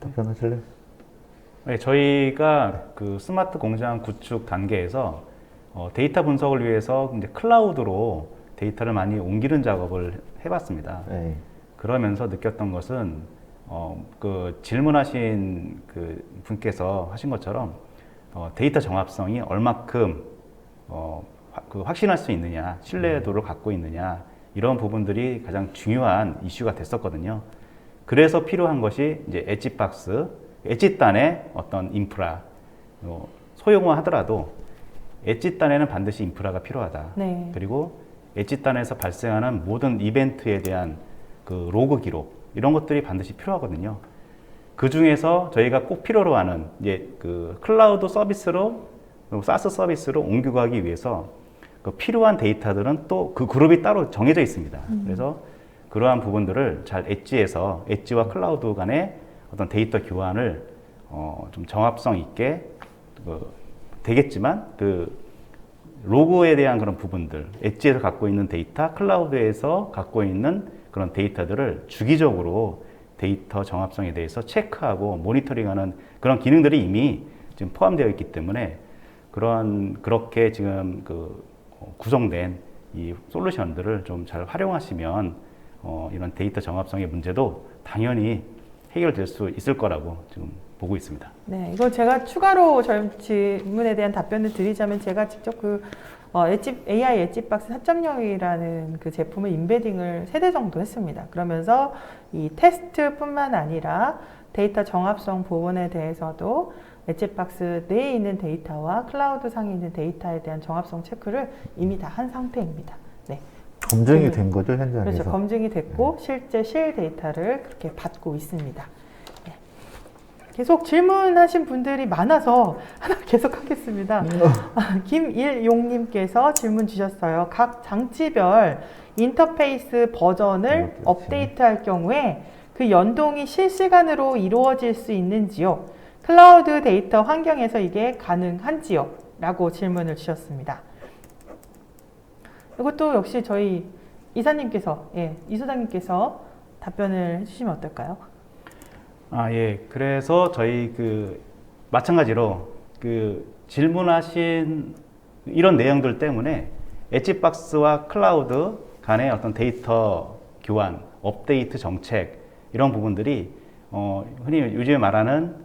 답변하실래요? 네, 저희가 그 스마트 공장 구축 단계에서 데이터 분석을 위해서 이제 클라우드로 데이터를 많이 옮기는 작업을 해봤습니다. 네. 그러면서 느꼈던 것은 그 질문하신 그 분께서 하신 것처럼 데이터 정합성이 얼마큼 그 확신할 수 있느냐, 신뢰도를 갖고 있느냐 이런 부분들이 가장 중요한 이슈가 됐었거든요. 그래서 필요한 것이 이제 엣지박스, 엣지단의 어떤 인프라, 소형화 하더라도 엣지단에는 반드시 인프라가 필요하다. 네. 그리고 엣지단에서 발생하는 모든 이벤트에 대한 그 로그 기록 이런 것들이 반드시 필요하거든요. 그 중에서 저희가 꼭 필요로 하는 이제 그 클라우드 서비스로 사스 서비스로 옮겨가기 위해서 그 필요한 데이터들은 또 그 그룹이 따로 정해져 있습니다. 그래서 그러한 부분들을 잘 엣지에서 엣지와 클라우드 간의 어떤 데이터 교환을 좀 정합성 있게 되겠지만 그 로그에 대한 그런 부분들, 엣지에서 갖고 있는 데이터, 클라우드에서 갖고 있는 그런 데이터들을 주기적으로 데이터 정합성에 대해서 체크하고 모니터링하는 그런 기능들이 이미 지금 포함되어 있기 때문에 그렇게 지금 구성된 이 솔루션들을 좀 잘 활용하시면 이런 데이터 정합성의 문제도 당연히 해결될 수 있을 거라고 지금 보고 있습니다. 네, 이거 제가 추가로 질문에 대한 답변을 드리자면 제가 직접 AI 엣지박스 4.0이라는 그 제품을 인베딩을 3대 정도 했습니다. 그러면서 이 테스트뿐만 아니라 데이터 정합성 부분에 대해서도 엣지박스 내에 있는 데이터와 클라우드 상에 있는 데이터에 대한 정합성 체크를 이미 다 한 상태입니다. 네. 검증이 된 거죠, 현장에서? 그렇죠. 검증이 됐고 실제 실 데이터를 그렇게 받고 있습니다. 네. 계속 질문하신 분들이 많아서 하나 계속 하겠습니다. 김일용님께서 질문 주셨어요. 각 장치별 인터페이스 버전을 업데이트할 경우에 그 연동이 실시간으로 이루어질 수 있는지요? 클라우드 데이터 환경에서 이게 가능한지요? 라고 질문을 주셨습니다. 이것도 역시 저희 이사님께서, 이 소장님께서 답변을 해주시면 어떨까요? 예. 그래서 저희 마찬가지로 질문하신 이런 내용들 때문에 엣지박스와 클라우드 간의 어떤 데이터 교환, 업데이트 정책 이런 부분들이 흔히 요즘에 말하는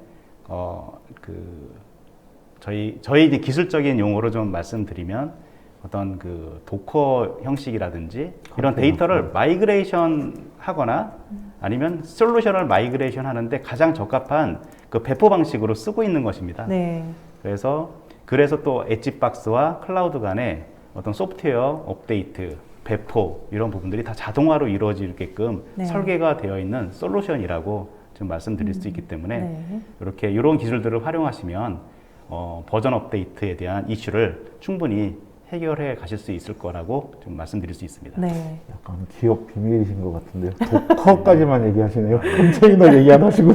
저희 이제 기술적인 용어로 좀 말씀드리면 어떤 도커 형식이라든지 이런 데이터를 마이그레이션 하거나 아니면 솔루션을 마이그레이션 하는데 가장 적합한 배포 방식으로 쓰고 있는 것입니다. 네. 그래서 또 엣지박스와 클라우드 간의 어떤 소프트웨어 업데이트, 배포 이런 부분들이 다 자동화로 이루어지게끔 네. 설계가 되어 있는 솔루션이라고 지금 말씀드릴 수 있기 때문에 네. 이런 기술들을 활용하시면 버전 업데이트에 대한 이슈를 충분히 해결해 가실 수 있을 거라고 좀 말씀드릴 수 있습니다. 네. 약간 기업 비밀이신 것 같은데요. 도커까지만 얘기하시네요. 컨테이너 얘기 안 하시고.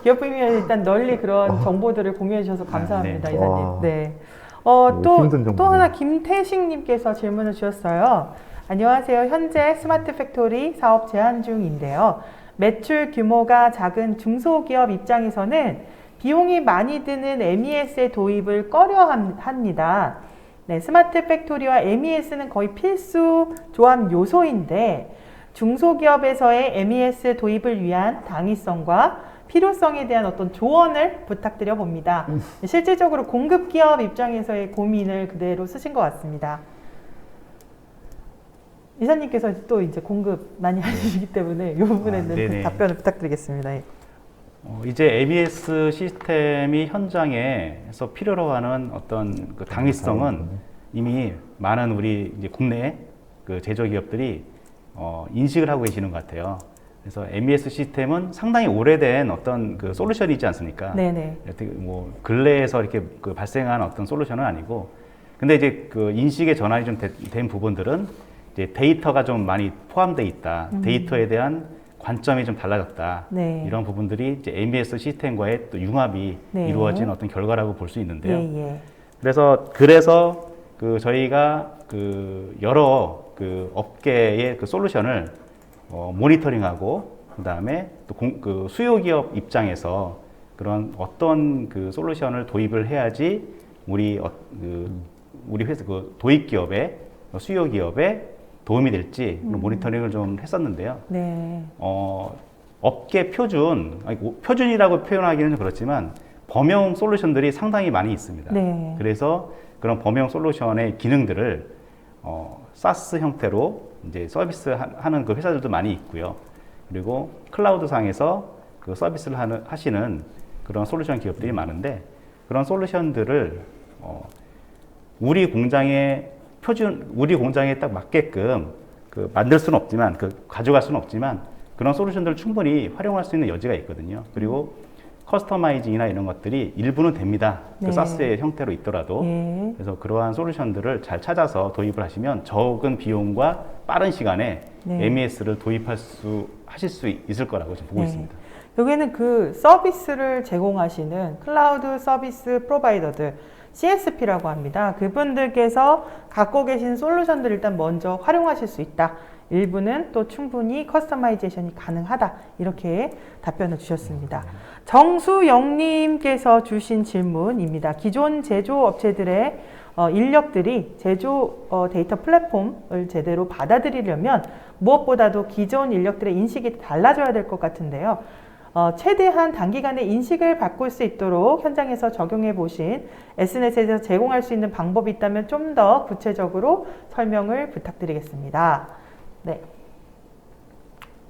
기업 비밀 일단 널리 그런 정보들을 공유해 주셔서 감사합니다, 네. 이사님. 와. 네. 힘든 정보네요. 또 하나 김태식님께서 질문을 주셨어요. 안녕하세요. 현재 스마트 팩토리 사업 제한 중인데요. 매출 규모가 작은 중소기업 입장에서는 비용이 많이 드는 MES의 도입을 꺼려합니다. 네, 스마트 팩토리와 MES는 거의 필수 조합 요소인데 중소기업에서의 MES 도입을 위한 당위성과 필요성에 대한 어떤 조언을 부탁드려 봅니다. 실질적으로 공급기업 입장에서의 고민을 그대로 쓰신 것 같습니다. 이사님께서 또 이제 공급 많이 하시기 때문에 이 부분에는 네네. 답변을 부탁드리겠습니다. 예. 이제 MES 시스템이 현장에서 필요로 하는 어떤 그 당위성은 이미 많은 우리 이제 국내 그 제조기업들이 인식을 하고 계시는 것 같아요. 그래서 MES 시스템은 상당히 오래된 어떤 그 솔루션이지 않습니까? 네네. 뭐 근래에서 이렇게 그 발생한 어떤 솔루션은 아니고, 근데 이제 그 인식의 전환이 좀 된 부분들은 이제 데이터가 좀 많이 포함되어 있다. 데이터에 대한 관점이 좀 달라졌다. 네. 이런 부분들이 이제 MES 시스템과의 또 융합이 네. 이루어진 어떤 결과라고 볼 수 있는데요. 예. 그래서 그 저희가 그 여러 그 업계의 그 솔루션을 모니터링하고, 그 다음에 또 그 수요 기업 입장에서 그런 어떤 그 솔루션을 도입을 해야지 우리 우리 회사 그 도입 기업의 수요 기업에 도움이 될지 모니터링을 좀 했었는데요. 네. 업계 표준, 표준이라고 표현하기는 좀 그렇지만 범용 솔루션들이 상당히 많이 있습니다. 네. 그래서 그런 범용 솔루션의 기능들을 SaaS 형태로 이제 서비스하는 그 회사들도 많이 있고요. 그리고 클라우드 상에서 그 서비스를 하시는 그런 솔루션 기업들이 많은데, 그런 솔루션들을 우리 공장에 딱 맞게끔 그 만들 수는 없지만, 가져갈 수는 없지만 그런 솔루션들을 충분히 활용할 수 있는 여지가 있거든요. 그리고 커스터마이징이나 이런 것들이 일부는 됩니다. 네. 그 SaaS의 형태로 있더라도. 예. 그래서 그러한 솔루션들을 잘 찾아서 도입을 하시면 적은 비용과 빠른 시간에 네. MES를 하실 수 있을 거라고 지금 보고 네. 있습니다. 여기는 그 서비스를 제공하시는 클라우드 서비스 프로바이더들, CSP라고 합니다. 그분들께서 갖고 계신 솔루션들을 일단 먼저 활용하실 수 있다. 일부는 또 충분히 커스터마이제이션이 가능하다. 이렇게 답변을 주셨습니다. 정수영님께서 주신 질문입니다. 기존 제조업체들의 인력들이 제조 데이터 플랫폼을 제대로 받아들이려면 무엇보다도 기존 인력들의 인식이 달라져야 될 것 같은데요. 최대한 단기간에 인식을 바꿀 수 있도록 현장에서 적용해 보신 SNS에서 제공할 수 있는 방법이 있다면 좀 더 구체적으로 설명을 부탁드리겠습니다. 네.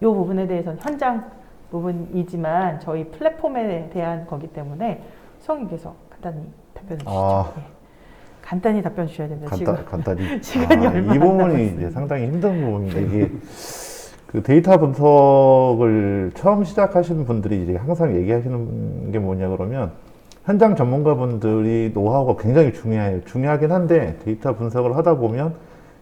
이 부분에 대해서는 현장 부분이지만 저희 플랫폼에 대한 거기 때문에 수영님께서 간단히 답변해 주시죠. 네. 간단히 답변 주셔야 됩니다. 간단히. 시간이 얼마 이 안 부분이 남았습니다. 이제 상당히 힘든 부분인데, 이게 그 데이터 분석을 처음 시작하시는 분들이 이제 항상 얘기하시는 게 뭐냐 그러면, 현장 전문가분들이 노하우가 굉장히 중요해요. 중요하긴 한데 데이터 분석을 하다 보면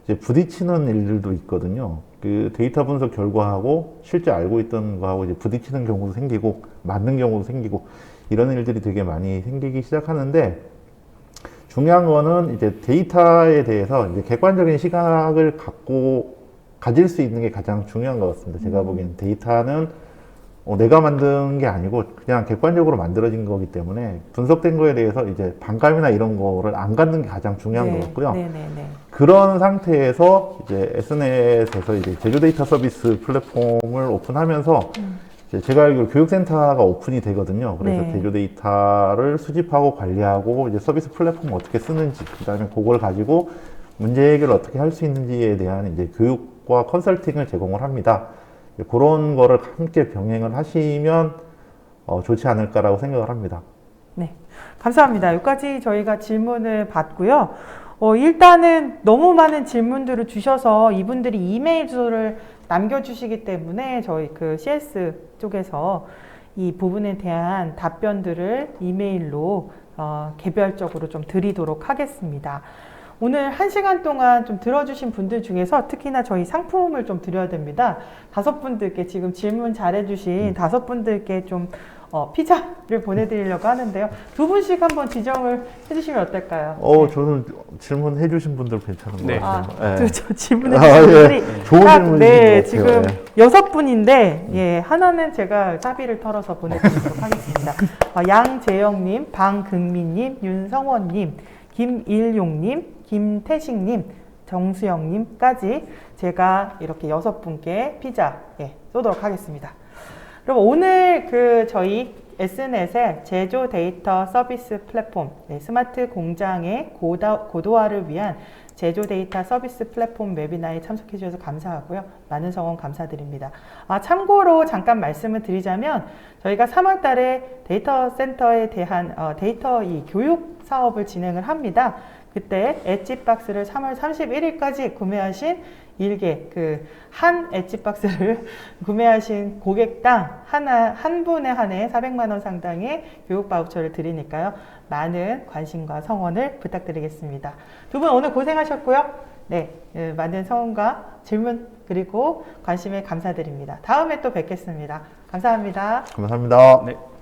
이제 부딪히는 일들도 있거든요. 그 데이터 분석 결과하고 실제 알고 있던 거하고 이제 부딪히는 경우도 생기고 맞는 경우도 생기고 이런 일들이 되게 많이 생기기 시작하는데, 중요한 거는 이제 데이터에 대해서 이제 객관적인 시각을 가질 수 있는 게 가장 중요한 것 같습니다. 제가 보기엔 데이터는 내가 만든 게 아니고 그냥 객관적으로 만들어진 거기 때문에 분석된 거에 대해서 이제 반감이나 이런 거를 안 갖는 게 가장 중요한 것 같고요. 그런 상태에서 이제 SNS에서 이제 제조 데이터 서비스 플랫폼을 오픈하면서 이제 제가 알기로 교육센터가 오픈이 되거든요. 그래서 네. 제조 데이터를 수집하고 관리하고 이제 서비스 플랫폼을 어떻게 쓰는지, 그다음에 그걸 가지고 문제 해결을 어떻게 할 수 있는지에 대한 이제 교육과 컨설팅을 제공을 합니다. 그런 거를 함께 병행을 하시면 좋지 않을까라고 생각을 합니다. 네, 감사합니다. 여기까지 저희가 질문을 받고요. 일단은 너무 많은 질문들을 주셔서 이분들이 이메일 주소를 남겨주시기 때문에 저희 그 CS 쪽에서 이 부분에 대한 답변들을 이메일로 개별적으로 좀 드리도록 하겠습니다. 오늘 1시간 동안 좀 들어주신 분들 중에서 특히나 저희 상품을 좀 드려야 됩니다. 5분들께 지금 질문 잘해주신 5분들께 좀 피자를 보내드리려고 하는데요. 2분씩 한번 지정을 해주시면 어떨까요? 저는 질문해 주신 분들 괜찮은 네. 것 같아요. 저 질문해 주신 분들이 좋은 질문이신 네, 것 지금 같아요. 6분인데 예, 하나는 제가 사비를 털어서 보내드리도록 하겠습니다. 양재영님, 방금민님, 윤성원님, 김일용님, 김태식님, 정수영님까지 제가 이렇게 6분께 피자 쏘도록 하겠습니다. 그럼 오늘 저희 SNS의 제조 데이터 서비스 플랫폼 스마트 공장의 고도화를 위한 제조 데이터 서비스 플랫폼 웨비나에 참석해 주셔서 감사하고요. 많은 성원 감사드립니다. 참고로 잠깐 말씀을 드리자면 저희가 3월 달에 데이터 센터에 대한 데이터 이 교육 사업을 진행을 합니다. 그때 엣지박스를 3월 31일까지 구매하신 일개 한 엣지박스를 구매하신 고객당 한 분에 한해 400만 원 상당의 교육 바우처를 드리니까요. 많은 관심과 성원을 부탁드리겠습니다. 두 분 오늘 고생하셨고요. 네, 많은 성원과 질문 그리고 관심에 감사드립니다. 다음에 또 뵙겠습니다. 감사합니다. 감사합니다. 네.